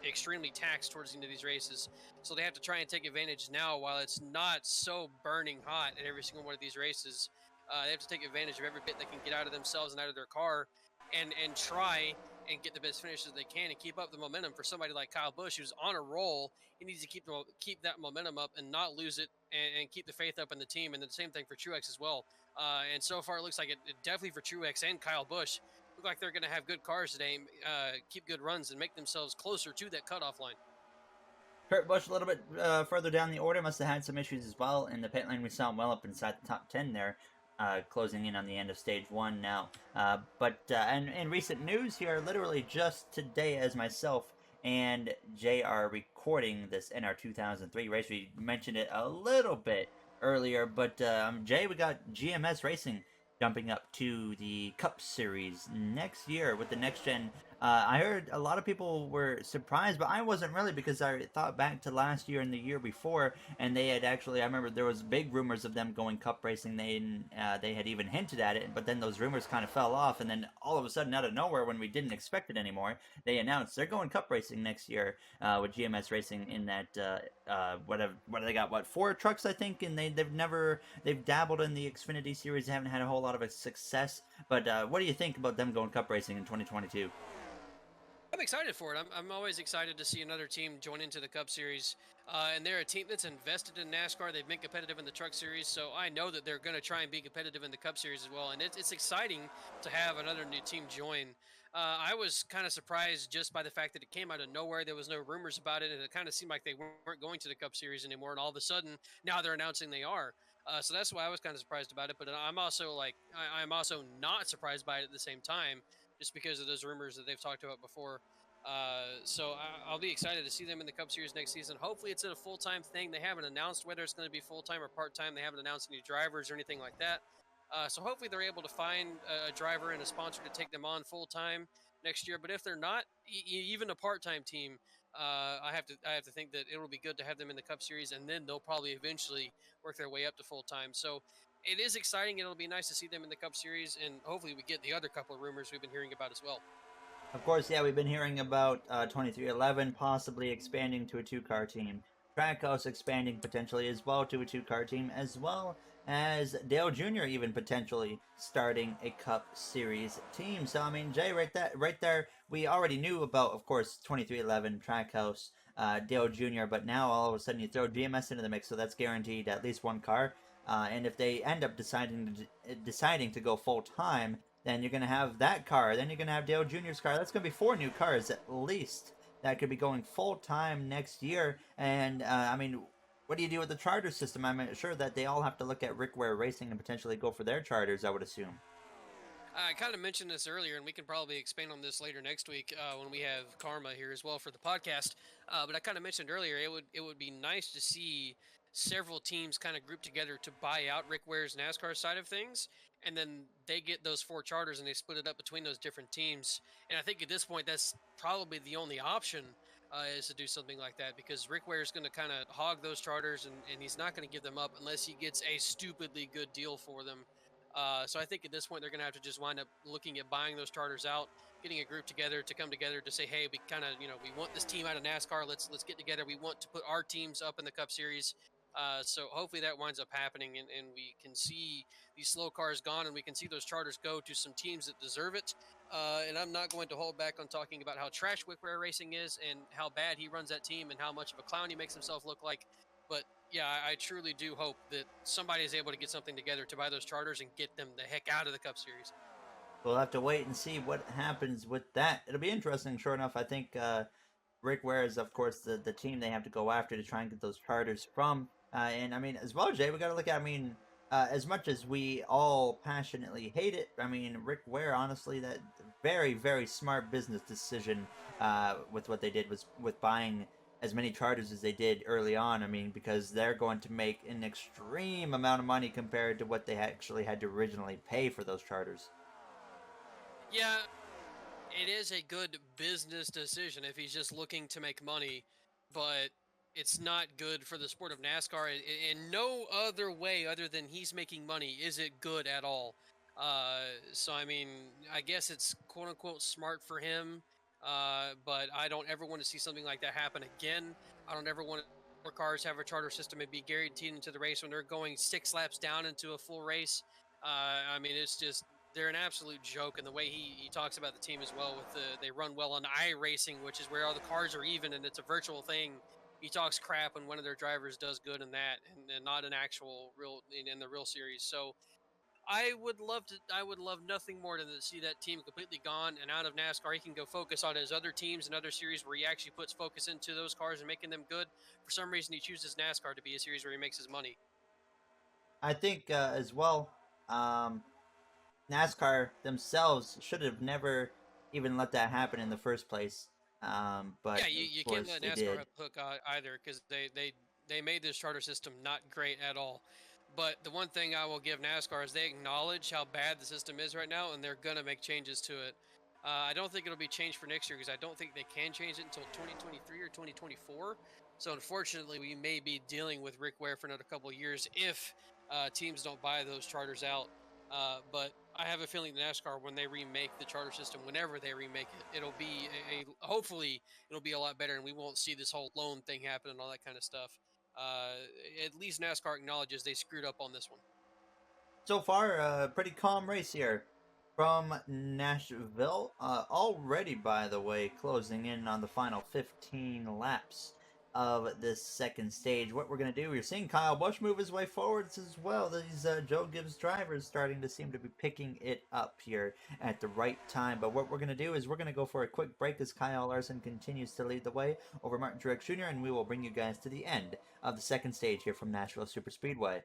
extremely taxed towards the end of these races. So they have to try and take advantage now while it's not so burning hot at every single one of these races. They have to take advantage of every bit they can get out of themselves and out of their car, and try and get the best finishes they can and keep up the momentum. For somebody like Kyle Busch, who's on a roll, he needs to keep that momentum up and not lose it, and keep the faith up in the team. And the same thing for Truex as well. And so far, it looks like it definitely for Truex and Kyle Busch look like they're going to have good cars today, keep good runs, and make themselves closer to that cutoff line. Kurt Busch a little bit further down the order must have had some issues as well. In the pit lane, we saw him well up inside the top 10 there, closing in on the end of stage one now. And in recent news here, literally just today, as myself and Jay are recording this NR2003 race, we mentioned it a little bit earlier, but Jay, we got GMS Racing jumping up to the Cup Series next year with the next gen. I heard a lot of people were surprised, but I wasn't really, because I thought back to last year and the year before, and they had actually, I remember there was big rumors of them going Cup racing. They had even hinted at it, but then those rumors kind of fell off, and then all of a sudden, out of nowhere, when we didn't expect it anymore, they announced they're going Cup racing next year with GMS Racing in that what do they got? What, 4 trucks, I think, and they've dabbled in the Xfinity series. They haven't had a whole lot of success, but what do you think about them going Cup racing in 2022? I'm excited for it. I'm always excited to see another team join into the Cup Series. And they're a team that's invested in NASCAR. They've been competitive in the Truck Series, so I know that they're going to try and be competitive in the Cup Series as well. And it's exciting to have another new team join. I was kind of surprised just by the fact that it came out of nowhere. There was no rumors about it, and it kind of seemed like they weren't going to the Cup Series anymore. And all of a sudden, now they're announcing they are. So that's why I was kind of surprised about it. But I'm also not surprised by it at the same time, just because of those rumors that they've talked about before. I'll be excited to see them in the Cup Series next season. Hopefully, it's a full-time thing. They haven't announced whether it's going to be full-time or part-time. They haven't announced any drivers or anything like that. So hopefully, they're able to find a driver and a sponsor to take them on full-time next year. But if they're not, even a part-time team, I have to think that it will be good to have them in the Cup Series, and then they'll probably eventually work their way up to full-time. So it is exciting, and it'll be nice to see them in the Cup Series, and hopefully we get the other couple of rumors we've been hearing about as well. Of course, yeah, we've been hearing about 2311 possibly expanding to a 2-car team. Trackhouse expanding potentially as well to a 2-car team, as well as Dale Jr. even potentially starting a Cup Series team. So, I mean, Jay, right there, we already knew about, of course, 2311, Trackhouse, Dale Jr., but now all of a sudden you throw GMS into the mix, so that's guaranteed at least 1 car. And if they end up deciding to go full time, then you're going to have that car. Then you're going to have Dale Jr.'s car. That's going to be 4 new cars at least that could be going full time next year. And I mean, what do you do with the charter system? I'm sure that they all have to look at Rick Ware Racing and potentially go for their charters, I would assume. I kind of mentioned this earlier, and we can probably expand on this later next week when we have Karma here as well for the podcast. But I kind of mentioned earlier it would be nice to see several teams kind of group together to buy out Rick Ware's NASCAR side of things, and then they get those 4 charters and they split it up between those different teams. And I think at this point that's probably the only option. Is to do something like that, because Rick Ware is going to kind of hog those charters, and he's not going to give them up unless he gets a stupidly good deal for them. So I think at this point they're going to have to just wind up looking at buying those charters out, getting a group together to come together to say, hey, we kind of, we want this team out of NASCAR. Let's get together. We want to put our teams up in the Cup Series. So hopefully that winds up happening, and we can see these slow cars gone, and we can see those charters go to some teams that deserve it. And I'm not going to hold back on talking about how trash Wickware Racing is and how bad he runs that team and how much of a clown he makes himself look like. But yeah, I truly do hope that somebody is able to get something together to buy those charters and get them the heck out of the Cup Series. We'll have to wait and see what happens with that. It'll be interesting, sure enough. I think Rick Ware is, of course, the team they have to go after to try and get those charters from. And I mean, as well, Jay, we got to look at, I mean, as much as we all passionately hate it, I mean, Rick Ware, honestly, that very, very smart business decision with what they did was with buying as many charters as they did early on. I mean, because they're going to make an extreme amount of money compared to what they actually had to originally pay for those charters. Yeah, it is a good business decision if he's just looking to make money, but it's not good for the sport of NASCAR in no other way other than he's making money is it good at all. So I mean, I guess it's quote unquote smart for him, but I don't ever want to see something like that happen again. I don't ever want more cars have a charter system and be guaranteed into the race when they're going 6 laps down into a full race. I mean, it's just they're an absolute joke, and the way he talks about the team as well with they run well on iRacing, which is where all the cars are even and it's a virtual thing. He talks crap when one of their drivers does good in that, and not an actual real in the real series. So I would love nothing more than to see that team completely gone and out of NASCAR. He can go focus on his other teams and other series where he actually puts focus into those cars and making them good. For some reason, he chooses NASCAR to be a series where he makes his money. I think as well, um, NASCAR themselves should have never even let that happen in the first place. But Yeah, of you can't course let they NASCAR did. have the hook either because they made this charter system not great at all. But the one thing I will give NASCAR is they acknowledge how bad the system is right now, and they're gonna make changes to it. I don't think it'll be changed for next year because I don't think they can change it until 2023 or 2024. So unfortunately, we may be dealing with Rick Ware for another couple of years if teams don't buy those charters out. But I have a feeling NASCAR, when they remake the charter system, whenever they remake it, it'll be hopefully it'll be a lot better, and we won't see this whole loan thing happen and all that kind of stuff. Uh, at least NASCAR acknowledges they screwed up on this one. So far, a pretty calm race here from Nashville. Already, by the way, closing in on the final 15 laps of this second stage. What we're going to do, we're seeing Kyle Busch move his way forwards as well. These Joe Gibbs drivers starting to seem to be picking it up here at the right time. But what we're going to do is we're going to go for a quick break as Kyle Larson continues to lead the way over Martin Truex Jr., and we will bring you guys to the end of the second stage here from Nashville Superspeedway.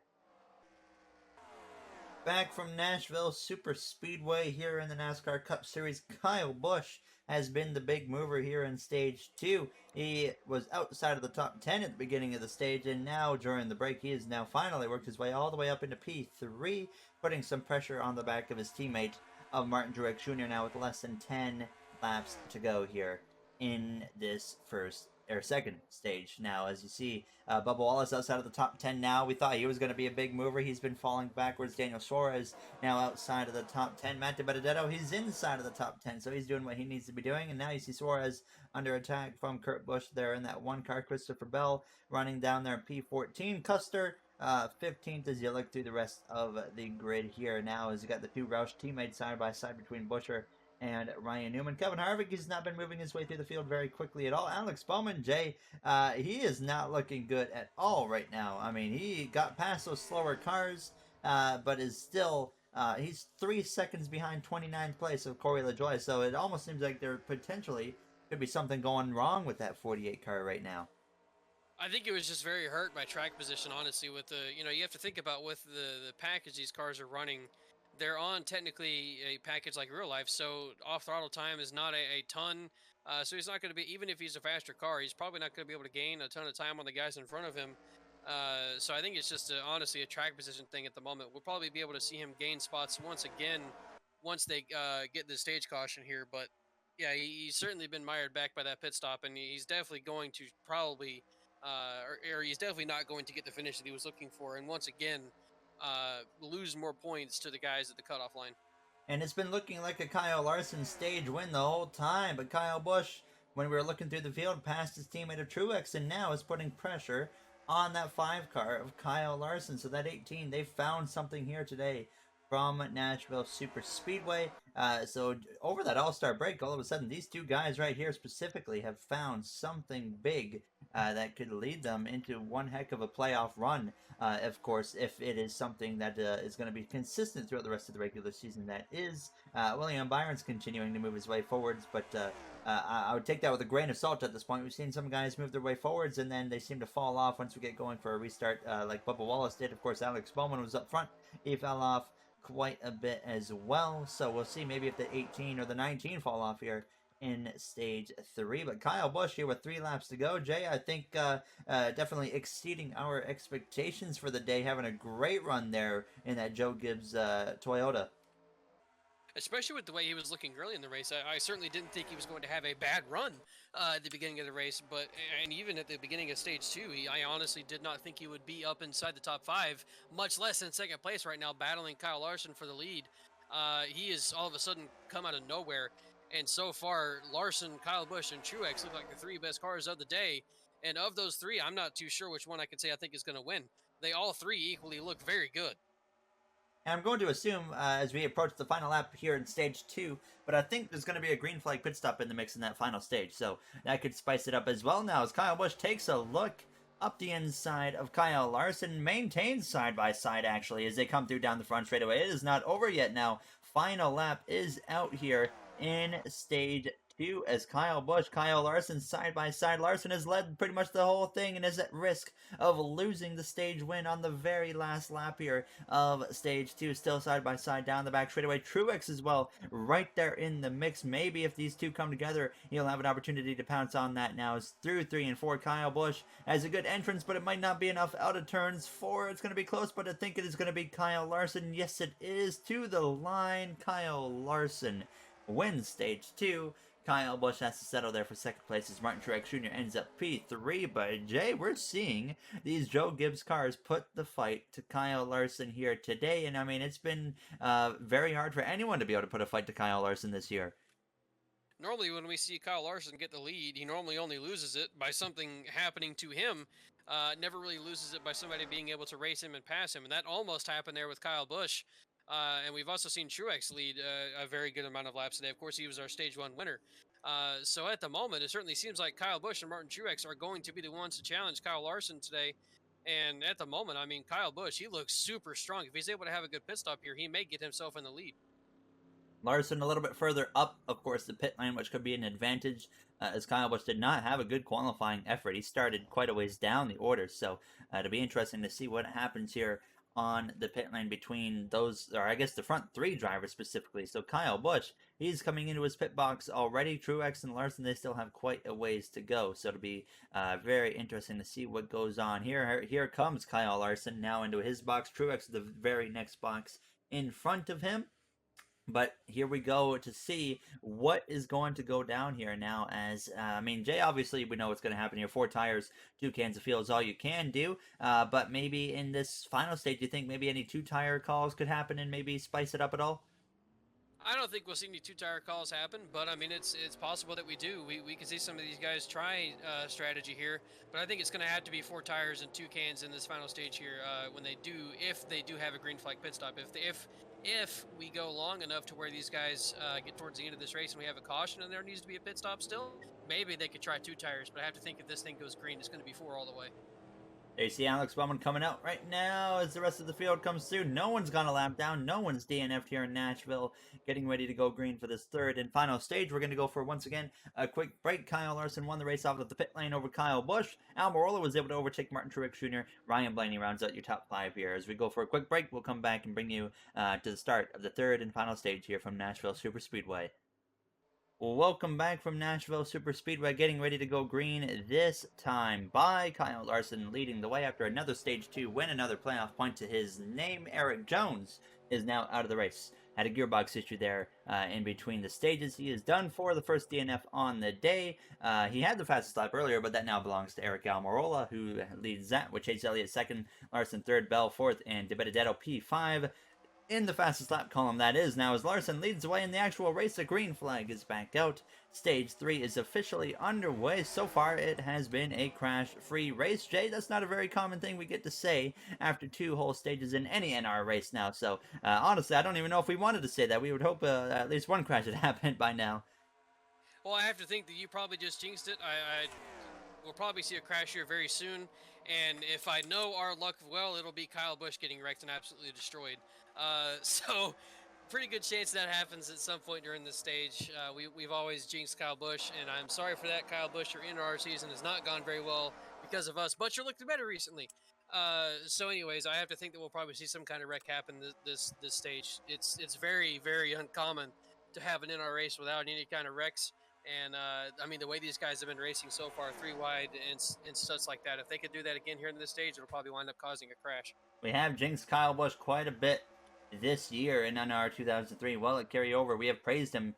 Back from Nashville Super Speedway here in the NASCAR Cup Series, Kyle Busch has been the big mover here in Stage 2. He was outside of the top 10 at the beginning of the stage, and now during the break, he has now finally worked his way all the way up into P3, putting some pressure on the back of his teammate of Martin Truex Jr. now with less than 10 laps to go here in this first or second stage. Now, as you see, Bubba Wallace outside of the top 10 now. We thought he was going to be a big mover. He's been falling backwards. Daniel Suarez now outside of the top 10. Matt DiBenedetto, he's inside of the top 10, so he's doing what he needs to be doing. And now you see Suarez under attack from Kurt Busch there in that one car. Christopher Bell running down there in P14. Custer 15th as you look through the rest of the grid here now as you got the two Roush teammates side by side between Buescher and Ryan Newman. Kevin Harvick has not been moving his way through the field very quickly at all. Alex Bowman, Jay, he is not looking good at all right now. I mean, he got past those slower cars, but is still, he's 3 seconds behind 29th place of Corey LaJoie, so it almost seems like there potentially could be something going wrong with that 48 car right now. I think it was just very hurt by track position, honestly. With the, you have to think about with the package these cars are running, they're on technically a package like real life, so off throttle time is not a ton. So he's not going to be, even if he's a faster car, he's probably not going to be able to gain a ton of time on the guys in front of him. So I think it's just honestly a track position thing at the moment. We'll probably be able to see him gain spots once again once they get the stage caution here. But yeah, he's certainly been mired back by that pit stop, and he's definitely going to probably or he's definitely not going to get the finish that he was looking for. And once again, lose more points to the guys at the cutoff line. And it's been looking like a Kyle Larson stage win the whole time. But Kyle Busch, when we were looking through the field, passed his teammate of Truex and now is putting pressure on that 5 car of Kyle Larson. So that 18, they found something here today from Nashville Super Speedway. So over that All-Star break, all of a sudden, these two guys right here specifically have found something big that could lead them into one heck of a playoff run. Of course, if it is something that is going to be consistent throughout the rest of the regular season, that is. William Byron's continuing to move his way forwards, but I would take that with a grain of salt at this point. We've seen some guys move their way forwards, and then they seem to fall off once we get going for a restart, like Bubba Wallace did. Of course, Alex Bowman was up front. He fell off quite a bit as well. So we'll see maybe if the 18 or the 19 fall off here in stage 3. But Kyle Busch here with 3 laps to go. Jay, I think definitely exceeding our expectations for the day, having a great run there in that Joe Gibbs Toyota. Especially with the way he was looking early in the race. I certainly didn't think he was going to have a bad run at the beginning of the race, and even at the beginning of stage 2, I honestly did not think he would be up inside the top 5, much less in second place right now, battling Kyle Larson for the lead. He is all of a sudden come out of nowhere, and so far, Larson, Kyle Busch, and Truex look like the 3 best cars of the day. And of those 3, I'm not too sure which one I can say I think is going to win. They all 3 equally look very good. And I'm going to assume as we approach the final lap here in stage 2, but I think there's going to be a green flag pit stop in the mix in that final stage, so that could spice it up as well. Now as Kyle Busch takes a look up the inside of Kyle Larson, maintains side by side actually as they come through down the front straightaway. It is not over yet now. Final lap is out here in stage 2 as Kyle Busch, Kyle Larson side by side. Larson has led pretty much the whole thing and is at risk of losing the stage win on the very last lap here of stage 2. Still side by side down the back straightaway. Truex as well right there in the mix. Maybe if these two come together, he'll have an opportunity to pounce on that now. It's through 3 and 4. Kyle Busch has a good entrance, but it might not be enough out of turns 4. It's going to be close, but I think it is going to be Kyle Larson. Yes, it is to the line. Kyle Larson wins stage 2. Kyle Busch has to settle there for second place as Martin Truex Jr. ends up P3. But Jay, we're seeing these Joe Gibbs cars put the fight to Kyle Larson here today. And I mean, it's been very hard for anyone to be able to put a fight to Kyle Larson this year. Normally, when we see Kyle Larson get the lead, he normally only loses it by something happening to him. Never really loses it by somebody being able to race him and pass him. And that almost happened there with Kyle Busch. And we've also seen Truex lead a very good amount of laps today. Of course, he was our stage 1 winner. So at the moment, it certainly seems like Kyle Busch and Martin Truex are going to be the ones to challenge Kyle Larson today. And at the moment, I mean, Kyle Busch, he looks super strong. If he's able to have a good pit stop here, he may get himself in the lead. Larson a little bit further up, of course, the pit lane, which could be an advantage, as Kyle Busch did not have a good qualifying effort. He started quite a ways down the order, so it'll be interesting to see what happens here on the pit lane between those, or I guess the front 3 drivers specifically. So Kyle Busch, he's coming into his pit box already. Truex and Larson, they still have quite a ways to go, so it'll be very interesting to see what goes on here. Here comes Kyle Larson now into his box. Truex the very next box in front of him. But here we go to see what is going to go down here now. As I mean, Jay, obviously we know what's going to happen here. 4 tires, 2 cans of fuel is all you can do. But maybe in this final stage, do you think maybe any 2-tire calls could happen and maybe spice it up at all? I don't think we'll see any 2-tire calls happen, but I mean, it's possible that we do. We can see some of these guys try strategy here, but I think it's going to have to be 4 tires and 2 cans in this final stage here when they do, if they do have a green flag pit stop. If we go long enough to where these guys get towards the end of this race and we have a caution and there needs to be a pit stop still, maybe they could try 2 tires, but I have to think if this thing goes green, it's going to be 4 all the way. There you see Alex Bowman coming out right now as the rest of the field comes through. No one's gone a lap down. No one's DNF'd here in Nashville. Getting ready to go green for this third and final stage. We're going to go for, once again, a quick break. Kyle Larson won the race off of the pit lane over Kyle Busch. Almirola was able to overtake Martin Truex Jr. Ryan Blaney rounds out your top 5 here. As we go for a quick break, we'll come back and bring you to the start of the third and final stage here from Nashville Super Speedway. Welcome back from Nashville Super Speedway, getting ready to go green this time by Kyle Larson, leading the way after another Stage 2 win, another playoff point to his name. Eric Jones is now out of the race. Had a gearbox issue there in between the stages. He is done for the first DNF on the day. He had the fastest lap earlier, but that now belongs to Eric Almirola, who leads that with Chase Elliott second, Larson third, Bell fourth, and DiBenedetto P5. in the fastest lap column, that is, now as Larson leads the way in the actual race. The green flag is back out. Stage 3 is officially underway. So far, it has been a crash-free race. Jay, that's not a very common thing we get to say after 2 whole stages in any NR race now. So, honestly, I don't even know if we wanted to say that. We would hope at least one crash had happened by now. Well, I have to think that you probably just jinxed it. We'll probably see a crash here very soon, and if I know our luck well, it'll be Kyle Busch getting wrecked and absolutely destroyed. So pretty good chance that happens at some point during this stage. We've always jinxed Kyle Busch, and I'm sorry for that, Kyle Busch. Your NR season has not gone very well because of us, but you're looking better recently. So, anyways, I have to think that we'll probably see some kind of wreck happen this stage. It's very very uncommon to have an NR race without any kind of wrecks. And I mean, the way these guys have been racing so far, 3 wide and such like that, if they could do that again here in this stage, it'll probably wind up causing a crash. We have jinxed Kyle Busch quite a bit this year in NR2003. Well, at carryover, we have praised him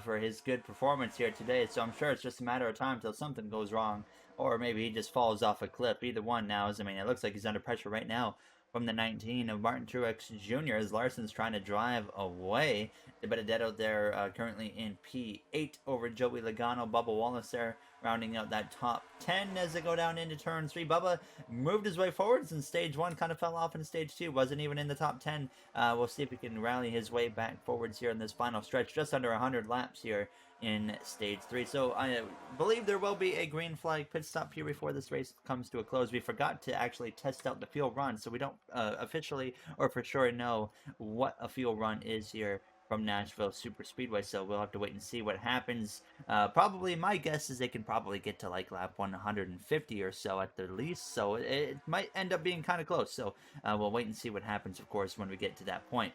for his good performance here today, so I'm sure it's just a matter of time till something goes wrong, or maybe he just falls off a cliff. Either one now, I mean, it looks like he's under pressure right now from the 19 of Martin Truex Jr. as Larson's trying to drive away. De Benedetto there currently in P8 over Joey Logano. Bubba Wallace there rounding out that top 10 as they go down into turn 3. Bubba moved his way forwards in stage 1, kind of fell off in stage 2, wasn't even in the top 10. We'll see if he can rally his way back forwards here in this final stretch, just under 100 laps here in stage 3. So I believe there will be a green flag pit stop here before this race comes to a close. We forgot to actually test out the fuel run, so we don't officially or for sure know what a fuel run is here from Nashville Super Speedway, so we'll have to wait and see what happens. Probably my guess is they can probably get to like lap 150 or so at the least, so it might end up being kind of close. So we'll wait and see what happens, of course, when we get to that point.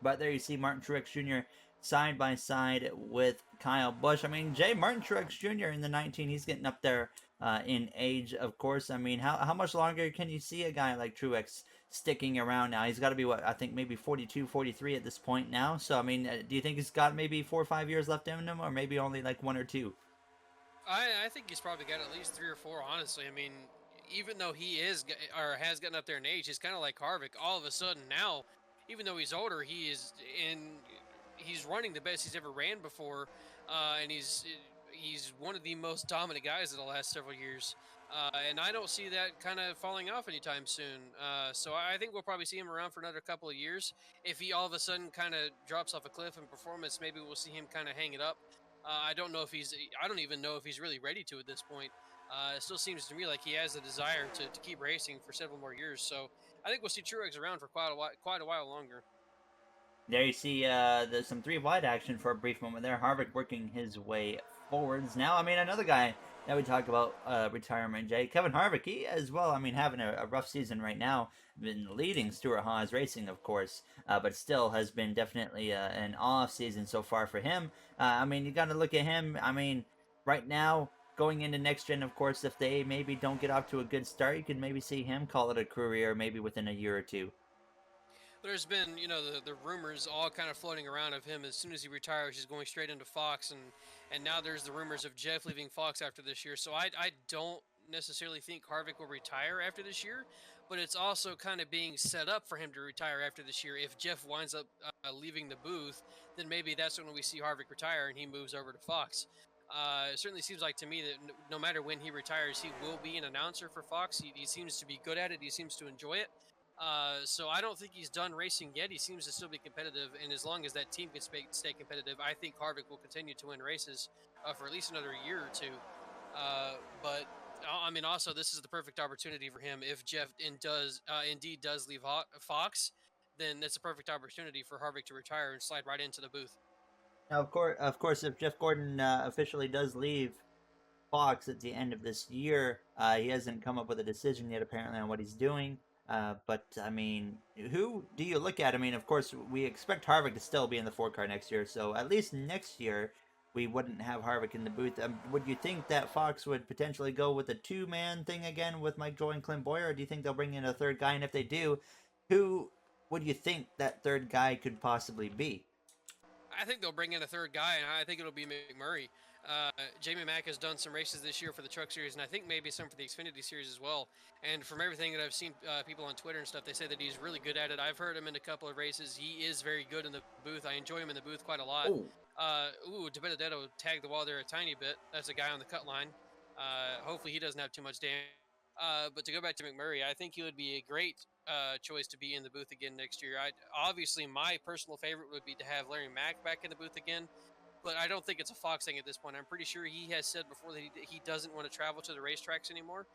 But there you see Martin Truex Jr. side by side with Kyle Busch. I mean, Martin Truex Jr. in the 19, he's getting up there in age, of course. I mean, how much longer can you see a guy like Truex sticking around now? He's got to be, what, I think maybe 42, 43 at this point now. So, I mean, do you think he's got maybe 4 or 5 years left in him, or maybe only like 1 or 2? I think he's probably got at least 3 or 4, honestly. I mean, even though he is or has gotten up there in age, he's kind of like Harvick. All of a sudden now, even though he's older, he's running the best he's ever ran before, and he's one of the most dominant guys in the last several years. And I don't see that kind of falling off anytime soon. So I think we'll probably see him around for another couple of years. If he all of a sudden kind of drops off a cliff in performance, maybe we'll see him kind of hang it up. I don't even know if he's really ready to at this point. It still seems to me like he has a desire to keep racing for several more years. So I think we'll see Truex around for quite a while longer. There you see there's some 3 wide action for a brief moment there. Harvick working his way forwards. Now, I mean, another guy that we talk about retirement, Jay, Kevin Harvick, he as well, I mean, having a rough season right now, been leading Stuart Haas Racing, of course, but still has been definitely an off season so far for him. I mean, you got to look at him. I mean, right now, going into next gen, of course, if they maybe don't get off to a good start, you could maybe see him call it a career maybe within a year or 2. There's been, the rumors all kind of floating around of him as soon as he retires, he's going straight into Fox, and now there's the rumors of Jeff leaving Fox after this year. So I don't necessarily think Harvick will retire after this year, but it's also kind of being set up for him to retire after this year. If Jeff winds up leaving the booth, then maybe that's when we see Harvick retire and he moves over to Fox. It certainly seems like to me that no matter when he retires, he will be an announcer for Fox. He seems to be good at it. He seems to enjoy it. So I don't think he's done racing yet. He seems to still be competitive, and as long as that team can stay competitive, I think Harvick will continue to win races for at least another year or 2. But I mean, also this is the perfect opportunity for him. If Jeff indeed does leave Fox, then that's a perfect opportunity for Harvick to retire and slide right into the booth. Now, of course, if Jeff Gordon officially does leave Fox at the end of this year, he hasn't come up with a decision yet, apparently, on what he's doing. But, I mean, who do you look at? I mean, of course, we expect Harvick to still be in the 4-car next year, so at least next year we wouldn't have Harvick in the booth. Would you think that Fox would potentially go with a 2-man thing again with Mike Joy and Clint Boyer, or do you think they'll bring in a 3rd guy? And if they do, who would you think that 3rd guy could possibly be? I think they'll bring in a third guy, and I think it'll be McMurray. Jamie Mack has done some races this year for the Truck Series, and I think maybe some for the Xfinity Series as well. And from everything that I've seen, people on Twitter and stuff, they say that he's really good at it. I've heard him in a couple of races. He is very good in the booth. I enjoy him in the booth quite a lot. Oh, DeBenedetto tagged the wall there a tiny bit. That's a guy on the cut line. Hopefully he doesn't have too much damage. But to go back to McMurray, I think he would be a great choice to be in the booth again next year. Obviously, my personal favorite would be to have Larry Mack back in the booth again, but I don't think it's a Fox thing at this point. I'm pretty sure he has said before that he doesn't want to travel to the racetracks anymore,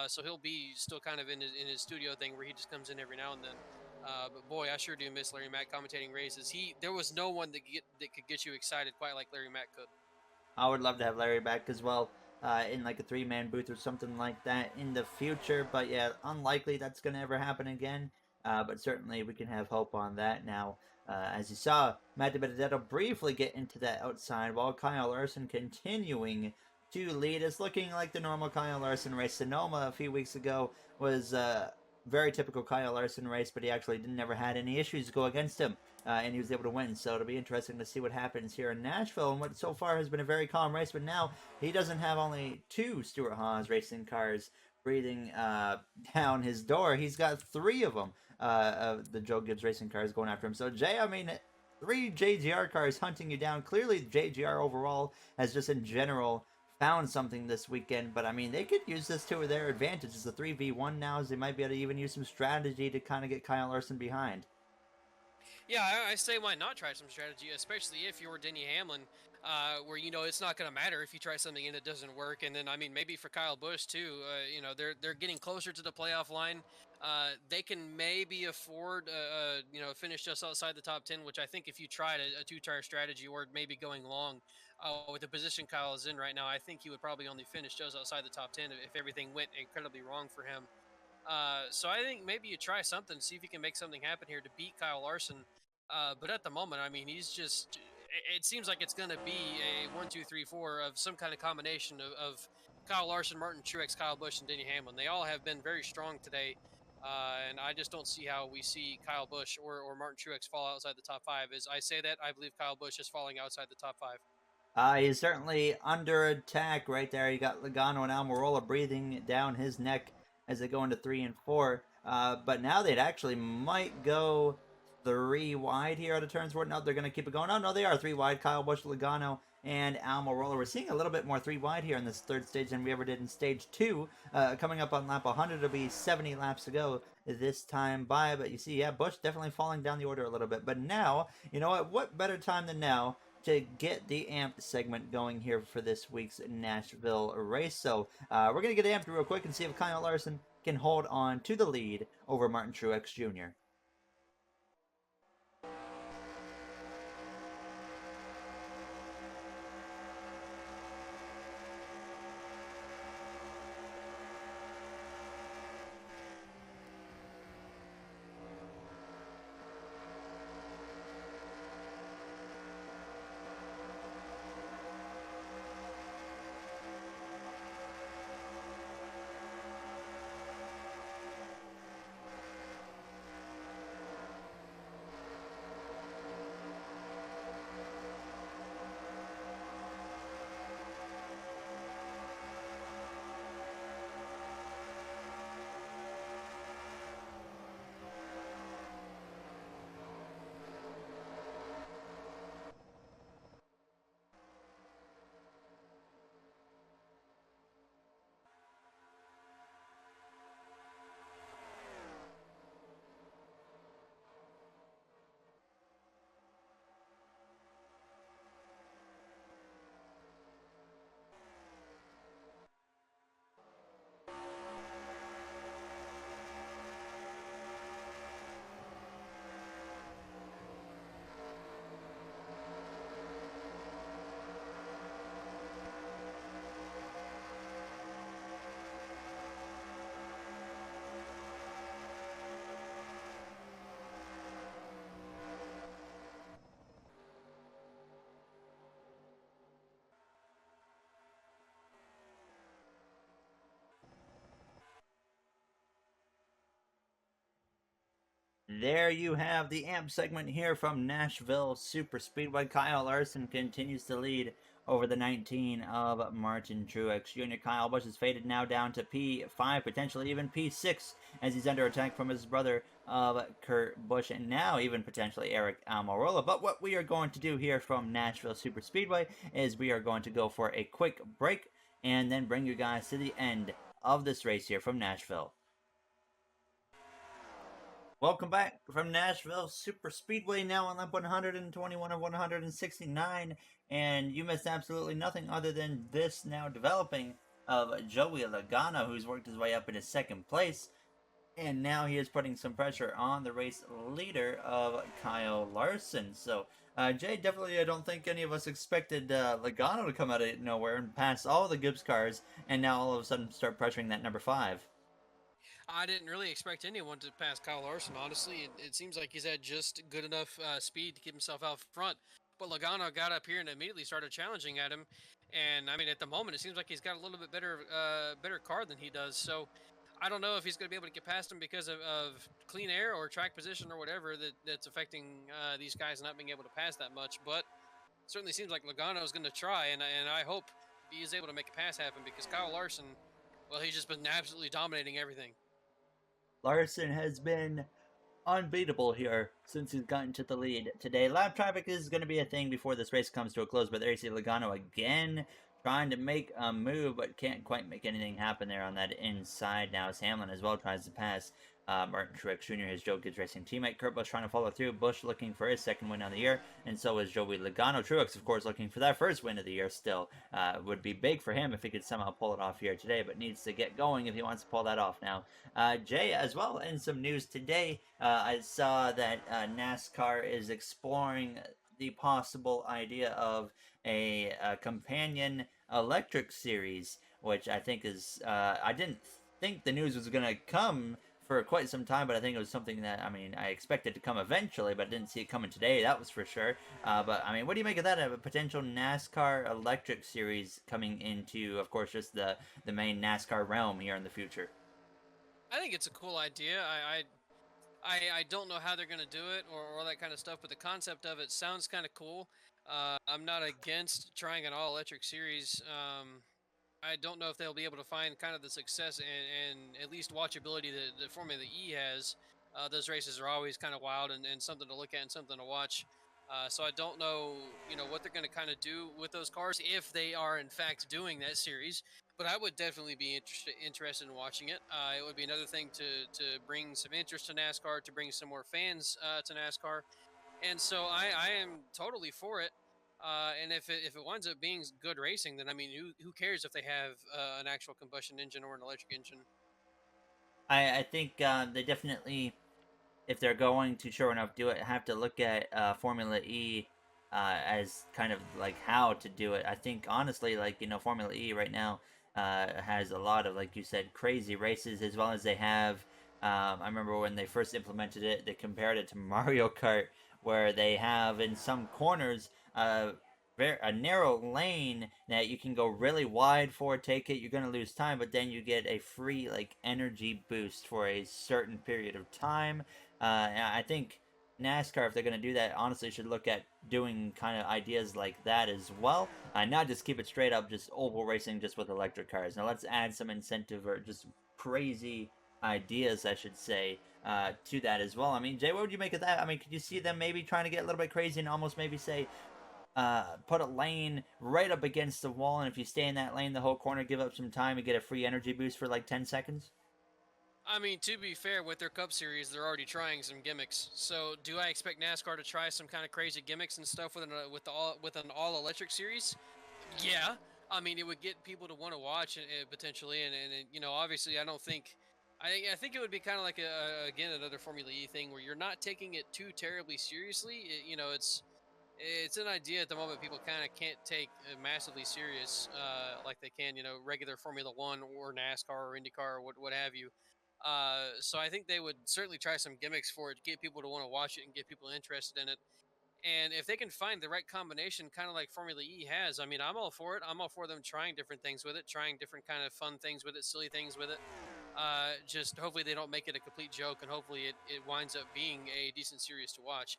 so he'll be still kind of in his studio thing where he just comes in every now and then. But boy, I sure do miss Larry Mack commentating races. There was no one that could get you excited quite like Larry Mack could. I would love to have Larry back as well, in like a three-man booth or something like that in the future. But yeah, unlikely that's going to ever happen again. But certainly we can have hope on that now. As you saw, Matt DiBenedetto briefly get into that outside while Kyle Larson continuing to lead. It's looking like the normal Kyle Larson race. Sonoma a few weeks ago was very typical Kyle Larson race, but he actually never had any issues go against him, and he was able to win. So it'll be interesting to see what happens here in Nashville, and what so far has been a very calm race. But now he doesn't have only two Stuart Haas racing cars breathing down his door. He's got three of them, of the Joe Gibbs racing cars going after him. So Jay, I mean, three JGR cars hunting you down. Clearly, JGR overall has just in general found something this weekend, but I mean, they could use this to their advantage. It's a 3v1 now, so they might be able to even use some strategy to kind of get Kyle Larson behind. Yeah, I say why not try some strategy, especially if you're Denny Hamlin, where it's not going to matter if you try something and it doesn't work. And then I mean, maybe for Kyle Busch too, they're getting closer to the playoff line. They can maybe afford finish just outside the top 10, which I think if you tried a two-tire strategy or maybe going long, with the position Kyle is in right now, I think he would probably only finish just outside the top 10 if everything went incredibly wrong for him. So I think maybe you try something, see if you can make something happen here to beat Kyle Larson. But at the moment, I mean, he's just. It seems like it's going to be a 1, 2, 3, 4 of some kind of combination of Kyle Larson, Martin Truex, Kyle Busch, and Denny Hamlin. They all have been very strong today, and I just don't see how we see Kyle Busch or Martin Truex fall outside the top 5. As I say that, I believe Kyle Busch is falling outside the top 5. He's certainly under attack right there. You got Logano and Almirola breathing down his neck as they go into 3 and 4. But now they'd actually might go 3 wide here out of turns 4. No, they're going to keep it going. Oh, no, they are 3 wide. Kyle Busch, Logano, and Almirola. We're seeing a little bit more 3 wide here in this third stage than we ever did in stage 2. Coming up on lap 100, it'll be 70 laps to go this time by. But you see, yeah, Busch definitely falling down the order a little bit. But now, you know what better time than now to get the amped segment going here for this week's Nashville race. So we're going to get amped real quick and see if Kyle Larson can hold on to the lead over Martin Truex Jr. There you have the AMP segment here from Nashville Super Speedway. Kyle Larson continues to lead over the 19 of Martin Truex Jr. Kyle Busch is faded now down to P5, potentially even P6, as he's under attack from his brother of Kurt Busch, and now even potentially Eric Almirola. But what we are going to do here from Nashville Super Speedway is we are going to go for a quick break and then bring you guys to the end of this race here from Nashville. Welcome back from Nashville Super Speedway, now on lap 121 of 169, and you missed absolutely nothing other than this now developing of Joey Logano, who's worked his way up into second place, and now he is putting some pressure on the race leader of Kyle Larson. So, Jay, definitely I don't think any of us expected Logano to come out of nowhere and pass all the Gibbs cars, and now all of a sudden start pressuring that number 5. I didn't really expect anyone to pass Kyle Larson, honestly. It seems like he's had just good enough speed to keep himself out front. But Logano got up here and immediately started challenging at him. And I mean, at the moment, it seems like he's got a little bit better car than he does. So I don't know if he's going to be able to get past him because of clean air or track position or whatever that's affecting these guys not being able to pass that much. But it certainly seems like Logano is going to try, and I hope he is able to make a pass happen because Kyle Larson, well, he's just been absolutely dominating everything. Larson has been unbeatable here since he's gotten to the lead today. Lap traffic is going to be a thing before this race comes to a close, but there you see Logano again trying to make a move, but can't quite make anything happen there on that inside. Now as Hamlin as well tries to pass Martin Truex Jr., his Joe Gibbs Racing teammate. Kurt Busch trying to follow through. Busch looking for his second win of the year, and so is Joey Logano. Truex, of course, looking for that first win of the year still. Would be big for him if he could somehow pull it off here today, but needs to get going if he wants to pull that off now. Jay, as well, in some news today, I saw that NASCAR is exploring the possible idea of a companion electric series, which I think is, I didn't think the news was going to come for quite some time, but I think it was something that, I mean, I expected to come eventually, but I didn't see it coming today, that was for sure. But, I mean, what do you make of that, a potential NASCAR electric series coming into, of course, just the main NASCAR realm here in the future? I think it's a cool idea. I don't know how they're going to do it or that kind of stuff, but the concept of it sounds kind of cool. I'm not against trying an all electric series. I don't know if they'll be able to find kind of the success and at least watchability that the Formula E has. Those races are always kind of wild and something to look at and something to watch. So I don't know, what they're going to kind of do with those cars if they are in fact doing that series. But I would definitely be interested in watching it. It would be another thing to bring some interest to NASCAR, to bring some more fans to NASCAR, and so I am totally for it. And if it winds up being good racing, then I mean, who cares if they have an actual combustion engine or an electric engine? I think they definitely, if they're going to sure enough do it, have to look at Formula E as kind of like how to do it. I think honestly, like Formula E right now has a lot of, like you said, crazy races, as well as they have. I remember when they first implemented it, they compared it to Mario Kart, where they have in some corners a narrow lane that you can go really wide for, take it, you're going to lose time, but then you get a free like energy boost for a certain period of time. And I think NASCAR, if they're going to do that, honestly should look at doing kind of ideas like that as well. Not just keep it straight up, just oval racing just with electric cars. Now let's add some incentive or just crazy ideas, I should say, to that as well. I mean, Jay, what would you make of that? I mean, could you see them maybe trying to get a little bit crazy and almost maybe say, put a lane right up against the wall, and if you stay in that lane the whole corner, give up some time and get a free energy boost for like 10 seconds? I mean, to be fair, with their Cup Series, they're already trying some gimmicks. So, do I expect NASCAR to try some kind of crazy gimmicks and stuff with an all electric series? Yeah. I mean, it would get people to want to watch it, potentially, and obviously, I don't think. I think it would be kind of like again another Formula E thing where you're not taking it too terribly seriously. It's an idea at the moment people kind of can't take massively serious like they can, regular Formula One or NASCAR or IndyCar or what have you. So I think they would certainly try some gimmicks for it to get people to want to watch it and get people interested in it. And if they can find the right combination, kind of like Formula E has, I mean, I'm all for it. I'm all for them trying different things with it, trying different kind of fun things with it, silly things with it. Just hopefully they don't make it a complete joke, and hopefully it winds up being a decent series to watch.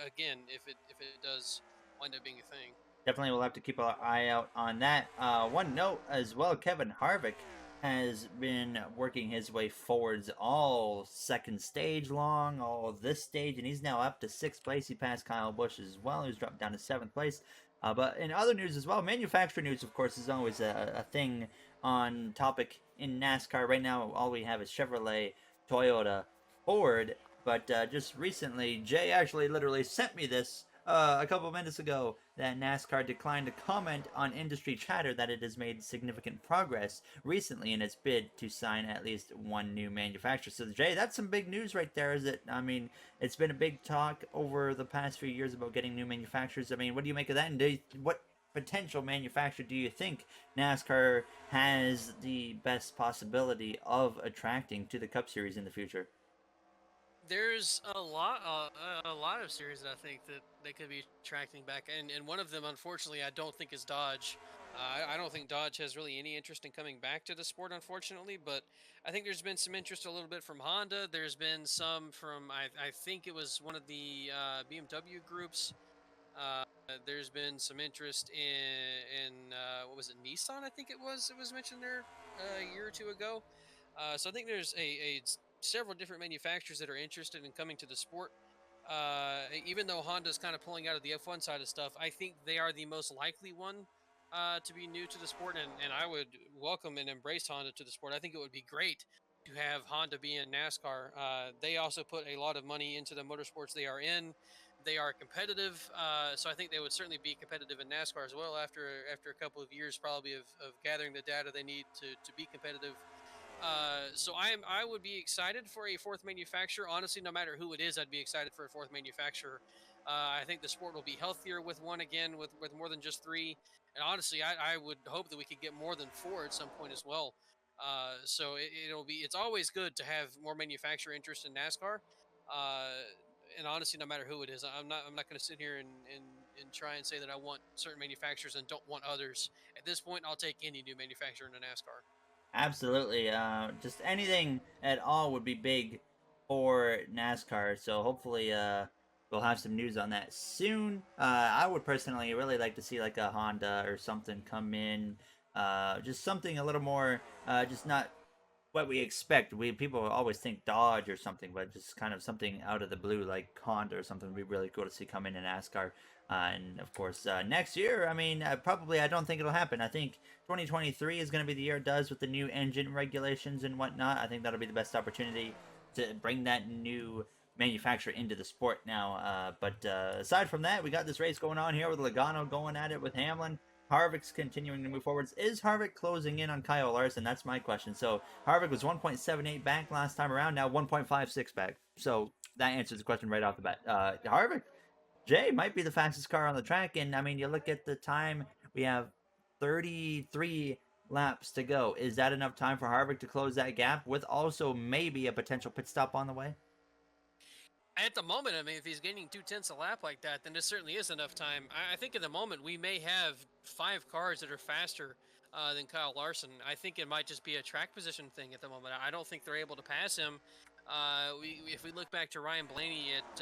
Again, if it does wind up being a thing. Definitely, we'll have to keep our eye out on that. One note as well: Kevin Harvick has been working his way forwards all second stage long, all this stage, and he's now up to sixth place. He passed Kyle Busch as well, who's dropped down to seventh place. But in other news as well, manufacturer news, of course, is always a thing on topic in NASCAR. Right now, all we have is Chevrolet, Toyota, Ford. But just recently, Jay actually literally sent me this a couple minutes ago that NASCAR declined to comment on industry chatter that it has made significant progress recently in its bid to sign at least one new manufacturer. So, Jay, that's some big news right there, is it? I mean, it's been a big talk over the past few years about getting new manufacturers. I mean, what do you make of that? And what potential manufacturer do you think NASCAR has the best possibility of attracting to the Cup Series in the future? There's a lot of series that I think that they could be tracking back, and one of them, unfortunately, I don't think is Dodge. I don't think Dodge has really any interest in coming back to the sport, unfortunately. But I think there's been some interest a little bit from Honda. There's been some from I think it was one of the BMW groups. Uh, there's been some interest in what was it, Nissan? I think it was mentioned there a year or two ago. So I think there's several different manufacturers that are interested in coming to the sport. Even though Honda's kind of pulling out of the F1 side of stuff, I think they are the most likely one to be new to the sport, and I would welcome and embrace Honda to the sport. I think it would be great to have Honda be in NASCAR. They also put a lot of money into the motorsports they are in. They are competitive, so I think they would certainly be competitive in NASCAR as well after a couple of years probably of gathering the data they need to be competitive. So I would be excited for a fourth manufacturer. Honestly, no matter who it is, I'd be excited for a fourth manufacturer. I think the sport will be healthier with one again, with more than just three. And honestly, I would hope that we could get more than four at some point as well. So it's always good to have more manufacturer interest in NASCAR. Uh, and honestly, no matter who it is, I'm not going to sit here and try and say that I want certain manufacturers and don't want others. At this point, I'll take any new manufacturer into NASCAR. Absolutely. Just anything at all would be big for NASCAR. So hopefully, we'll have some news on that soon. I would personally really like to see like a Honda or something come in. Just something a little more, just not what we expect. We people always think Dodge or something, but just kind of something out of the blue like Honda or something would be really cool to see come in NASCAR. And of course, next year, I mean, probably I don't think it'll happen. I think 2023 is going to be the year it does with the new engine regulations and whatnot. I think that'll be the best opportunity to bring that new manufacturer into the sport now. But aside from that, we got this race going on here with Logano going at it with Hamlin. Harvick's continuing to move forwards. Is Harvick closing in on Kyle Larson? That's my question. So Harvick was 1.78 back last time around, now 1.56 back. So that answers the question right off the bat. Harvick, Jay, might be the fastest car on the track. And I mean, you look at the time, we have 33 laps to go. Is that enough time for Harvick to close that gap with also maybe a potential pit stop on the way? At the moment, I mean, if he's gaining 2/10 a lap like that, then this certainly is enough time. I think at the moment we may have 5 cars that are faster than Kyle Larson. I think it might just be a track position thing at the moment. I don't think they're able to pass him. If we look back to Ryan Blaney at,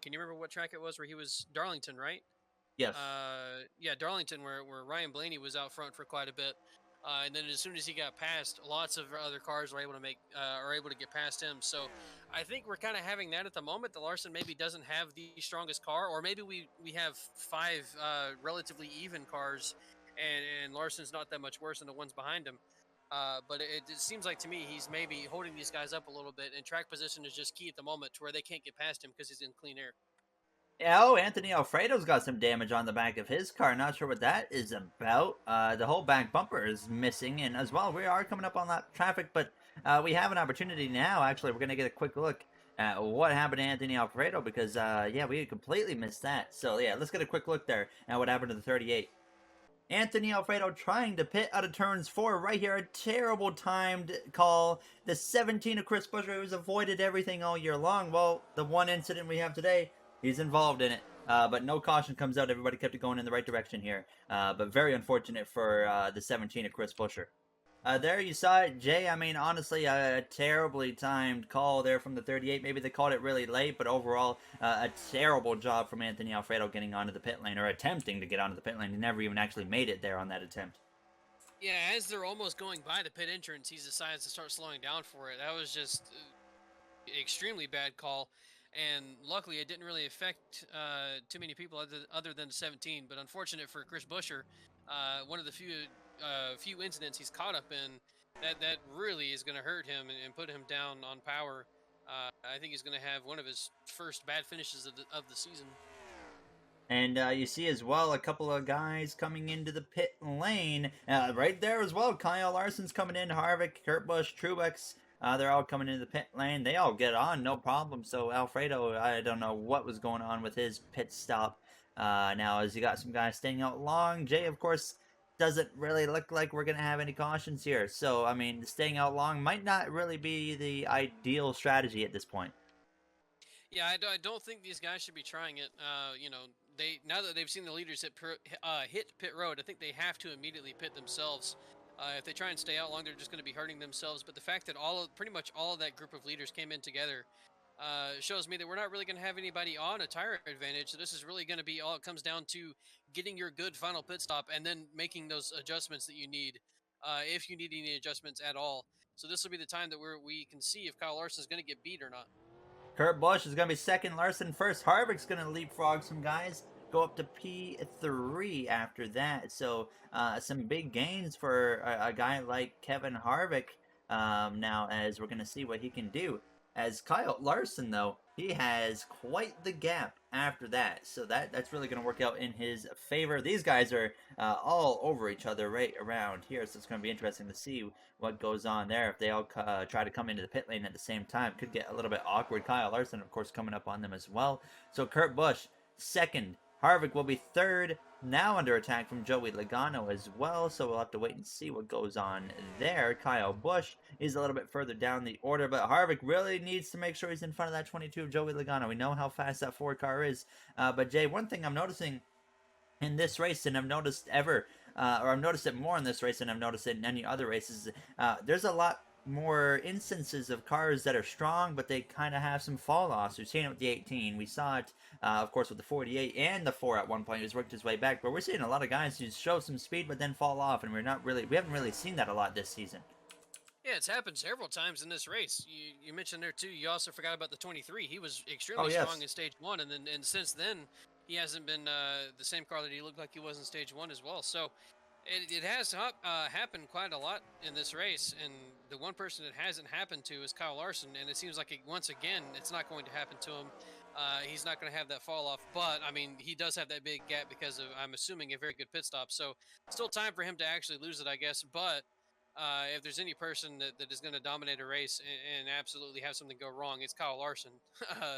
can you remember what track it was where he was? Darlington, right? Yes. Yeah, Darlington, where Ryan Blaney was out front for quite a bit. And then as soon as he got past, lots of other cars were able to get past him. So I think we're kind of having that at the moment. The Larson maybe doesn't have the strongest car, or maybe we have 5 relatively even cars, and Larson's not that much worse than the ones behind him. But it seems like to me he's maybe holding these guys up a little bit, and track position is just key at the moment to where they can't get past him because he's in clean air. Oh, Anthony Alfredo's got some damage on the back of his car. Not sure what that is about. The whole back bumper is missing, and as well, we are coming up on that traffic, but we have an opportunity now. Actually, we're going to get a quick look at what happened to Anthony Alfredo because, yeah, we completely missed that. So, yeah, let's get a quick look there at what happened to the 38. Anthony Alfredo trying to pit out of turns 4 right here. A terrible timed call. The 17 of Chris Buescher, who's avoided everything all year long. Well, the one incident we have today, he's involved in it. But no caution comes out. Everybody kept it going in the right direction here. But very unfortunate for the 17 of Chris Buescher. There you saw it, Jay. I mean, honestly, a terribly timed call there from the 38. Maybe they called it really late, but overall, a terrible job from Anthony Alfredo getting onto the pit lane or attempting to get onto the pit lane. He never even actually made it there on that attempt. Yeah, as they're almost going by the pit entrance, he decides to start slowing down for it. That was just extremely bad call, and luckily it didn't really affect too many people other than the 17. But unfortunate for Chris Buescher, one of the few incidents he's caught up in that really is going to hurt him and put him down on power. I think he's going to have one of his first bad finishes of the season. And you see as well a couple of guys coming into the pit lane. Right there as well. Kyle Larson's coming in. Harvick, Kurt Busch, Truex. They're all coming into the pit lane. They all get on, no problem. So Alfredo, I don't know what was going on with his pit stop. Now, as you got some guys staying out long, Jay, of course, doesn't really look like we're going to have any cautions here. So, I mean, staying out long might not really be the ideal strategy at this point. Yeah, I don't think these guys should be trying it. You know, they now that they've seen the leaders hit pit road, I think they have to immediately pit themselves. If they try and stay out long, they're just going to be hurting themselves. But the fact that pretty much all of that group of leaders came in together shows me that we're not really going to have anybody on a tire advantage. So this is really going to be all it comes down to getting your good final pit stop and then making those adjustments that you need, if you need any adjustments at all. So this will be the time that we can see if Kyle Larson is going to get beat or not. Kurt Busch is going to be second. Larson first. Harvick's going to leapfrog some guys. Go up to P3 after that. So some big gains for a guy like Kevin Harvick now, as we're going to see what he can do. As Kyle Larson, though, he has quite the gap after that. So that's really going to work out in his favor. These guys are all over each other right around here. So it's going to be interesting to see what goes on there. If they all try to come into the pit lane at the same time, could get a little bit awkward. Kyle Larson, of course, coming up on them as well. So Kurt Busch, second. Harvick will be third, now under attack from Joey Logano as well, so we'll have to wait and see what goes on there. Kyle Busch is a little bit further down the order, but Harvick really needs to make sure he's in front of that 22 of Joey Logano. We know how fast that Ford car is, but Jay, one thing I'm noticing in this race, and I've noticed I've noticed it more in this race than I've noticed it in any other races, there's a lot more instances of cars that are strong, but they kind of have some fall offs. We've seen it with the 18. We saw it, of course, with the 48 and the 4 at one point. He's worked his way back, but we're seeing a lot of guys who show some speed but then fall off, and we haven't really seen that a lot this season. Yeah, it's happened several times in this race. You mentioned there too. You also forgot about the 23. He was Oh extremely strong yes. in stage one, and since then he hasn't been the same car that he looked like he was in stage one as well. So it has happened quite a lot in this race, and the one person it hasn't happened to is Kyle Larson, and it seems like once again it's not going to happen to him. He's not going to have that fall off, but I mean he does have that big gap because of, I'm assuming, a very good pit stop. So still time for him to actually lose it, I guess, but. If there's any person that is going to dominate a race and absolutely have something go wrong, it's Kyle Larson.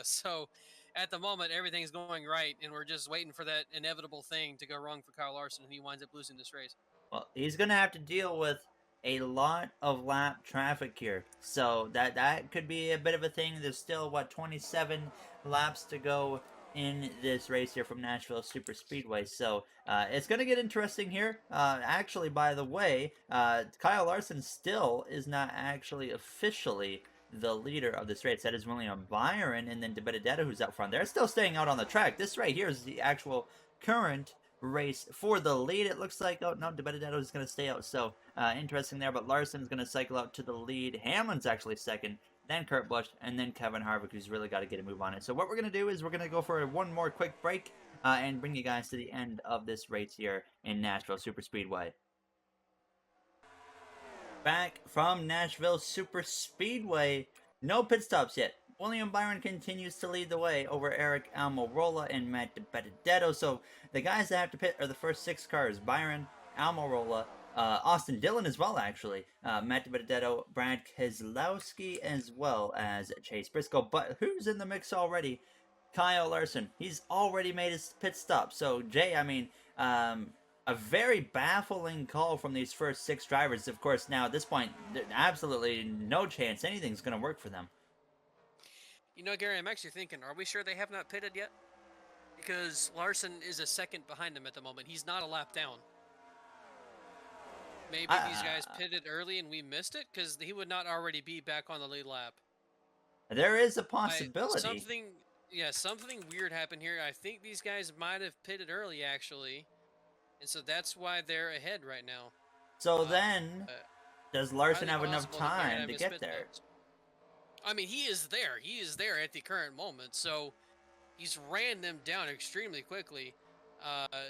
So at the moment, everything's going right, and we're just waiting for that inevitable thing to go wrong for Kyle Larson, and he winds up losing this race. Well, he's gonna have to deal with a lot of lap traffic here, so that could be a bit of a thing. There's still what 27 laps to go in this race here from Nashville Super Speedway, so it's gonna get interesting here. Actually, by the way, Kyle Larson still is not actually officially the leader of this race. That is William Byron, and then DeBenedetto, who's out front. They're still staying out on the track. This right here is the actual current race for the lead. It looks like, oh no, DeBenedetto is going to stay out, so interesting there, but Larson's going to cycle out to the lead. Hamlin's actually second, then Kurt Busch, and then Kevin Harvick, who's really got to get a move on it. So what we're going to do is we're going to go for one more quick break and bring you guys to the end of this race here in Nashville Super Speedway. Back from Nashville Super Speedway, no pit stops yet. William Byron continues to lead the way over Eric Almirola and Matt DiBenedetto. So the guys that have to pit are the first 6 cars: Byron, Almirola, Austin Dillon as well, actually, Matt DiBenedetto, Brad Keselowski, as well as Chase Briscoe. But who's in the mix already? Kyle Larson. He's already made his pit stop. So Jay, I mean, a very baffling call from these first 6 drivers. Of course, now at this point, absolutely no chance anything's going to work for them. You know, Gary, I'm actually thinking, are we sure they have not pitted yet? Because Larson is a second behind him at the moment. He's not a lap down. Maybe these guys I, pitted early and we missed it because he would not already be back on the lead lap. there is a I possibility. something yeah, something weird happened here. I think these guys might have pitted early actually, and so that's why they're ahead right now. So Uh, then, uh, does Larson highly have enough possible that they're gonna time have to his get pit there? stops. I mean, he is there. He is there at the current moment, so he's ran them down extremely quickly.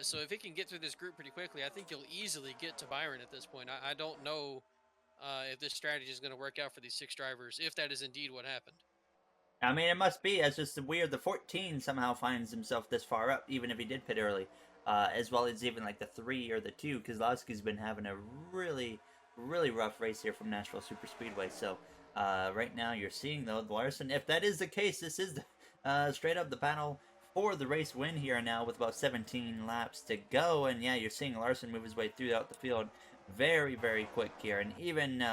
So if he can get through this group pretty quickly, I think he'll easily get to Byron at this point. I don't know if this strategy is going to work out for these 6 drivers, if that is indeed what happened. I mean, it must be. It's just weird. The 14 somehow finds himself this far up, even if he did pit early, as well as even like the 3 or the 2. Kozlowski's been having a really, really rough race here from Nashville Super Speedway. So right now, you're seeing though Larson. If that is the case, this is straight up the battle for the race win here now, with about 17 laps to go. And yeah, you're seeing Larson move his way throughout the field, very, very quick here, and even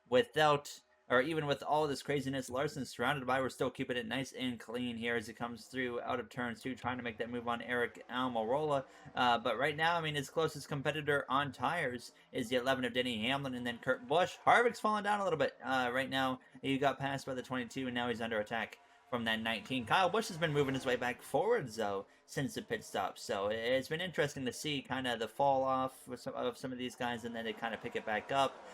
without or even with all this craziness Larson's surrounded by, we're still keeping it nice and clean here as he comes through out of turn 2, trying to make that move on Eric Almirola. But right now, I mean, his closest competitor on tires is the 11 of Denny Hamlin and then Kurt Busch. Harvick's falling down a little bit. Right now, he got passed by the 22, and now he's under attack from that 19. Kyle Busch has been moving his way back forwards, though, since the pit stop. So it's been interesting to see kind of the fall off of some of these guys, and then they kind of pick it back up.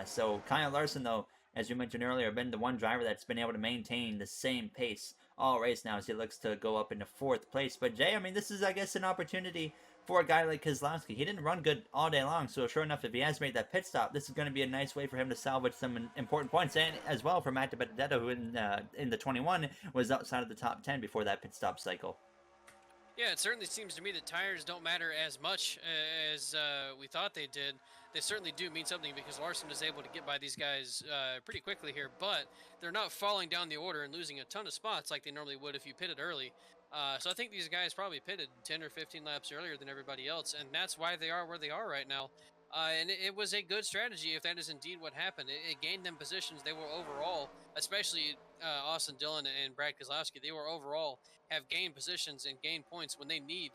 So Kyle Larson, though, as you mentioned earlier, been the one driver that's been able to maintain the same pace all race now as he looks to go up into 4th place. But Jay, I mean, this is, I guess, an opportunity for a guy like Keselowski. He didn't run good all day long, so sure enough, if he has made that pit stop, this is going to be a nice way for him to salvage some important points, and as well for Matt DiBenedetto, who in the 21 was outside of the top 10 before that pit stop cycle. Yeah, it certainly seems to me that tires don't matter as much as we thought they did. They certainly do mean something because Larson is able to get by these guys pretty quickly here, but they're not falling down the order and losing a ton of spots like they normally would if you pitted early. So I think these guys probably pitted 10 or 15 laps earlier than everybody else, and that's why they are where they are right now. And it was a good strategy if that is indeed what happened. It gained them positions. They were overall, especially Austin Dillon and Brad Keselowski, they were overall have gained positions and gained points when they need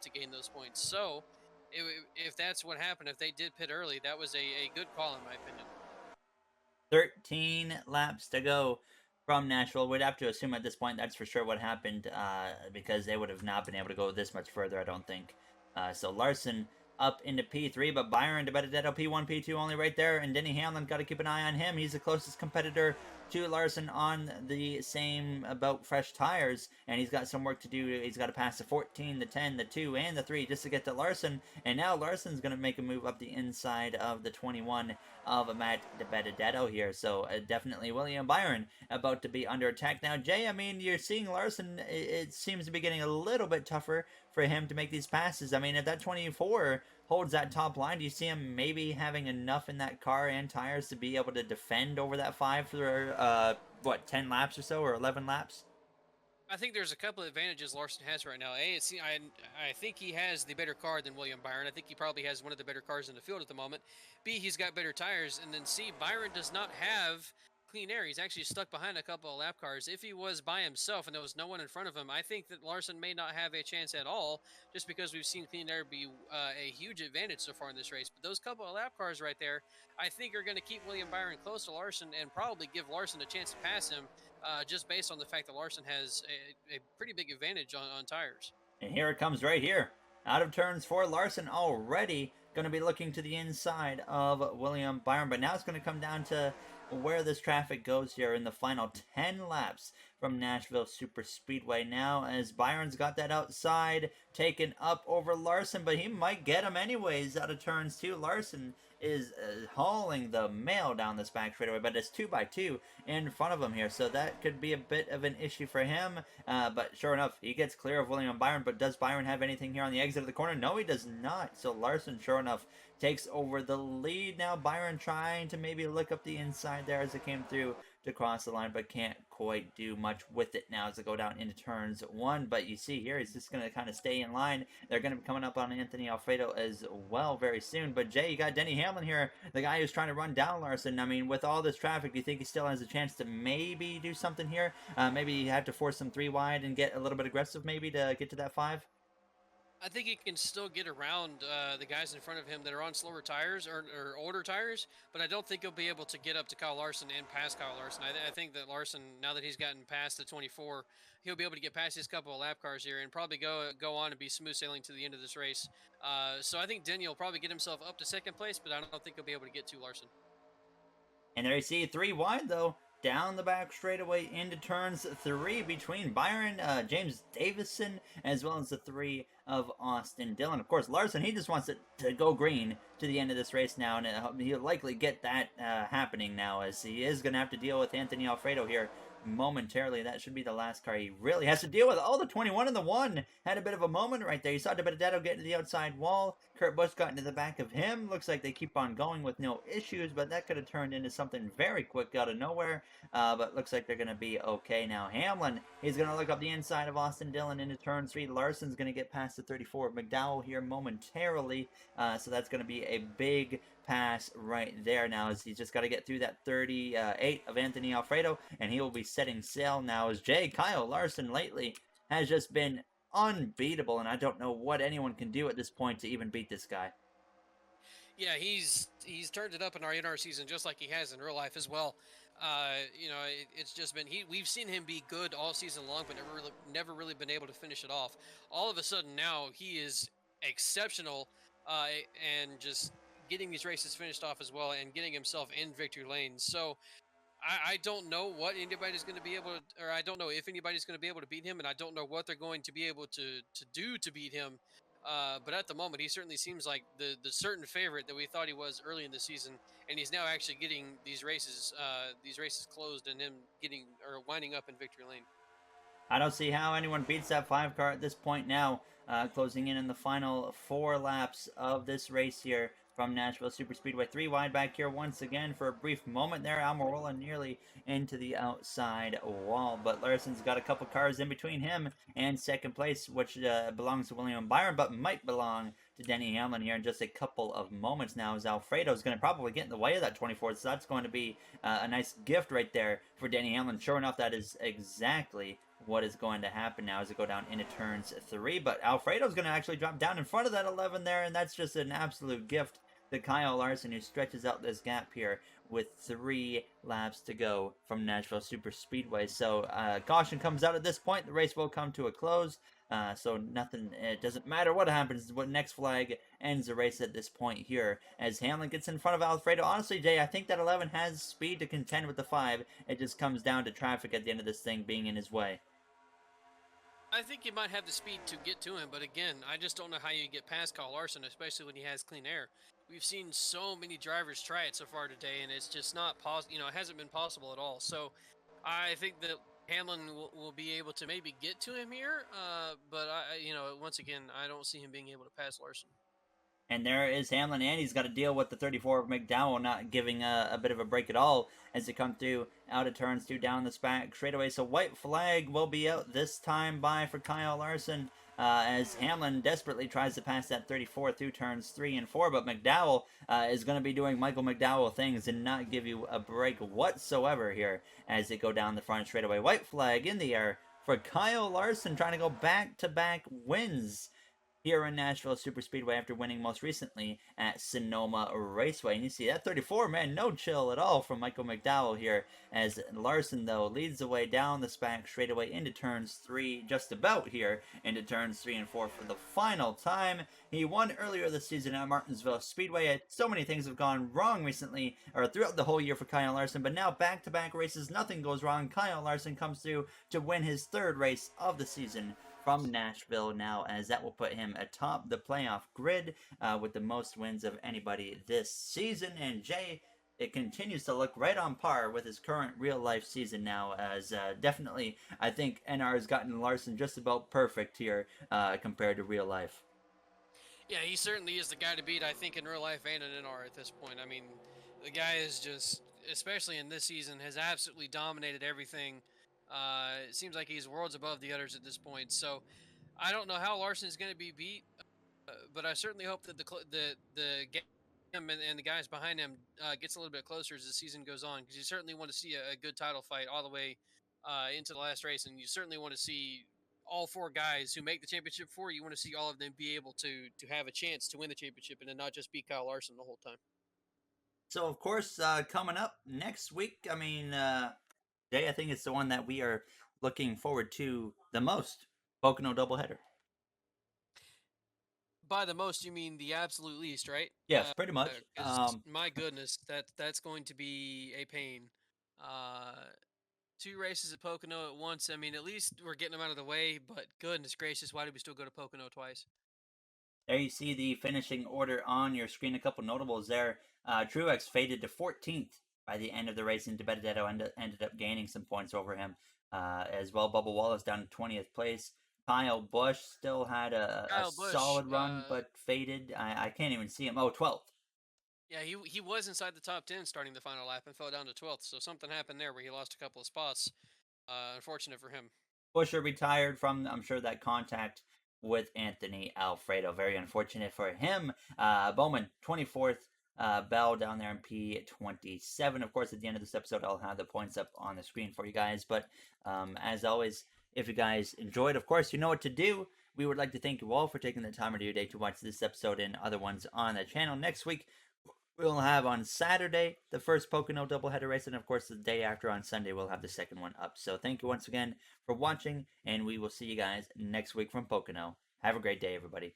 to gain those points. So if that's what happened, if they did pit early, that was a good call in my opinion. 13 laps to go from Nashville. We'd have to assume at this point that's for sure what happened, because they would have not been able to go this much further, I don't think. So Larson up into P3, but Byron DiBenedetto P1, P2 only right there, and Denny Hamlin, got to keep an eye on him. He's the closest competitor to Larson on the same about fresh tires, and he's got some work to do. He's got to pass the 14, the 10, the 2, and the 3 just to get to Larson, and now Larson's going to make a move up the inside of the 21 of Matt DiBenedetto here, so definitely William Byron about to be under attack. Now, Jay, I mean, you're seeing Larson, it seems to be getting a little bit tougher for him to make these passes. I mean, if that 24 holds that top line, do you see him maybe having enough in that car and tires to be able to defend over that 5 for, 10 laps or so, or 11 laps? I think there's a couple of advantages Larson has right now. I think he has the better car than William Byron. I think he probably has one of the better cars in the field at the moment. B, he's got better tires. And then C, Byron does not have clean air. He's actually stuck behind a couple of lap cars. If he was by himself and there was no one in front of him, I think that Larson may not have a chance at all, just because we've seen clean air be a huge advantage so far in this race. But those couple of lap cars right there, I think are going to keep William Byron close to Larson and probably give Larson a chance to pass him, just based on the fact that Larson has a pretty big advantage on tires. And here it comes right here. Out of turns for Larson already. Going to be looking to the inside of William Byron. But now it's going to come down to where this traffic goes here in the final 10 laps from Nashville Super Speedway. Now, as Byron's got that outside taken up over Larson, but he might get him anyways out of turns 2. Larson is hauling the mail down this back straightaway, but it's 2x2 in front of him here, so that could be a bit of an issue for him. But sure enough, he gets clear of William Byron. But does Byron have anything here on the exit of the corner? No, he does not. So Larson, sure enough, takes over the lead. Now Byron trying to maybe look up the inside there as it came through to cross the line, but can't quite do much with it now as they go down into turns 1. But you see here, he's just going to kind of stay in line. They're going to be coming up on Anthony Alfredo as well very soon. But Jay, you got Denny Hamlin here, the guy who's trying to run down Larson. I mean, with all this traffic, do you think he still has a chance to maybe do something here? Maybe you have to force some 3 wide and get a little bit aggressive maybe to get to that 5? I think he can still get around the guys in front of him that are on slower tires or older tires, but I don't think he'll be able to get up to Kyle Larson and past Kyle Larson. I think that Larson, now that he's gotten past the 24, he'll be able to get past his couple of lap cars here and probably go on and be smooth sailing to the end of this race. So I think Denny will probably get himself up to second place, but I don't think he'll be able to get to Larson. And there you see 3 wide though, down the back straightaway into turns 3 between Byron, James Davison, as well as the 3 of Austin Dillon. Of course, Larson, he just wants it to go green to the end of this race now, and he'll likely get that happening now, as he is going to have to deal with Anthony Alfredo here momentarily. That should be the last car he really has to deal with. Oh, the 21 and the 1 had a bit of a moment right there. You saw DiBenedetto get to the outside wall. Kurt Busch got into the back of him. Looks like they keep on going with no issues, but that could have turned into something very quick out of nowhere. But looks like they're going to be okay now. Hamlin, he's going to look up the inside of Austin Dillon into turn 3. Larson's going to get past the 34 of McDowell here momentarily. So that's going to be a big pass right there now, as he's just got to get through that 38 of Anthony Alfredo, and he will be setting sail now, as Kyle Larson lately has just been unbeatable, and I don't know what anyone can do at this point to even beat this guy. Yeah, he's turned it up in our NR season just like he has in real life as well. It's just been we've seen him be good all season long, but never really been able to finish it off. All of a sudden now he is exceptional, and just getting these races finished off as well, and getting himself in victory lanes. So I don't know what anybody's going to be able to, or I don't know if anybody's going to be able to beat him, and I don't know what they're going to be able to do to beat him. But at the moment, he certainly seems like the certain favorite that we thought he was early in the season, and he's now actually getting these races closed, and him getting or winding up in victory lane. I don't see how anyone beats that 5 car at this point now. Closing in the final 4 laps of this race here from Nashville Superspeedway. 3 wide back here once again for a brief moment there. Almirola nearly into the outside wall, but Larson's got a couple cars in between him and second place, which belongs to William Byron, but might belong to Denny Hamlin here in just a couple of moments now, as Alfredo's going to probably get in the way of that 24, so that's going to be a nice gift right there for Denny Hamlin. Sure enough, that is exactly what is going to happen now as it go down into turns 3. But Alfredo's going to actually drop down in front of that 11 there, and that's just an absolute gift to Kyle Larson, who stretches out this gap here with 3 laps to go from Nashville Superspeedway. So caution comes out at this point. The race will come to a close. So nothing, it doesn't matter what happens. What next flag ends the race at this point here, as Hamlin gets in front of Alfredo. Honestly, Jay, I think that 11 has speed to contend with the 5. It just comes down to traffic at the end of this thing being in his way. I think you might have the speed to get to him, but again, I just don't know how you get past Kyle Larson, especially when he has clean air. We've seen so many drivers try it so far today, and it's just not possible. It hasn't been possible at all. So I think that Hamlin will be able to maybe get to him here, but once again, I don't see him being able to pass Larson. And there is Hamlin, and he's got to deal with the 34 of McDowell not giving a bit of a break at all as they come through out of turns 2 down the back straightaway. So white flag will be out this time by for Kyle Larson, as Hamlin desperately tries to pass that 34 through turns 3 and 4. But McDowell is going to be doing Michael McDowell things and not give you a break whatsoever here as they go down the front straightaway. White flag in the air for Kyle Larson, trying to go back-to-back wins here in Nashville Superspeedway after winning most recently at Sonoma Raceway. And you see that 34, man, no chill at all from Michael McDowell here, as Larson, though, leads the way down the SPAC straightaway into turns 3, just about here, into turns 3 and 4 for the final time. He won earlier this season at Martinsville Speedway. So many things have gone wrong recently, or throughout the whole year for Kyle Larson, but now back-to-back races, nothing goes wrong. Kyle Larson comes through to win his 3rd race of the season from Nashville now, as that will put him atop the playoff grid with the most wins of anybody this season. And Jay, it continues to look right on par with his current real-life season now, as definitely I think NR has gotten Larson just about perfect here compared to real life. Yeah, he certainly is the guy to beat, I think, in real life and in NR at this point. I mean, the guy is just, especially in this season, has absolutely dominated everything. It seems like he's worlds above the others at this point. So I don't know how Larson is going to be beat, but I certainly hope that the him and the guys behind him gets a little bit closer as the season goes on, because you certainly want to see a good title fight all the way into the last race, and you certainly want to see all 4 guys who make the championship 4. You want to see all of them be able to have a chance to win the championship and then not just be Kyle Larson the whole time. So, of course, coming up next week, I mean, Jay, I think it's the one that we are looking forward to the most. Pocono doubleheader. By the most, you mean the absolute least, right? Yes, pretty much. Because my goodness, that's going to be a pain. Uh, 2 races at Pocono at once. I mean, at least we're getting them out of the way. But goodness gracious, why did we still go to Pocono twice? There you see the finishing order on your screen. A couple notables there. Truex faded to 14th by the end of the race, and DiBenedetto ended up gaining some points over him as well. Bubba Wallace down to 20th place. Kyle Busch still had a Kyle Busch. solid run, but faded. I can't even see him. Oh, 12th. Yeah, he was inside the top 10 starting the final lap and fell down to 12th. So something happened there where he lost a couple of spots. Unfortunate for him. Busher retired from, I'm sure, that contact with Anthony Alfredo. Very unfortunate for him. Bowman, 24th. Bell down there in P27. Of course, at the end of this episode, I'll have the points up on the screen for you guys. But as always, if you guys enjoyed, of course, you know what to do. We would like to thank you all for taking the time out of your day to watch this episode and other ones on the channel. Next week, we'll have on Saturday the first Pocono doubleheader race, and of course the day after on Sunday we'll have the second one up. So thank you once again for watching, and we will see you guys next week from Pocono. Have a great day, everybody.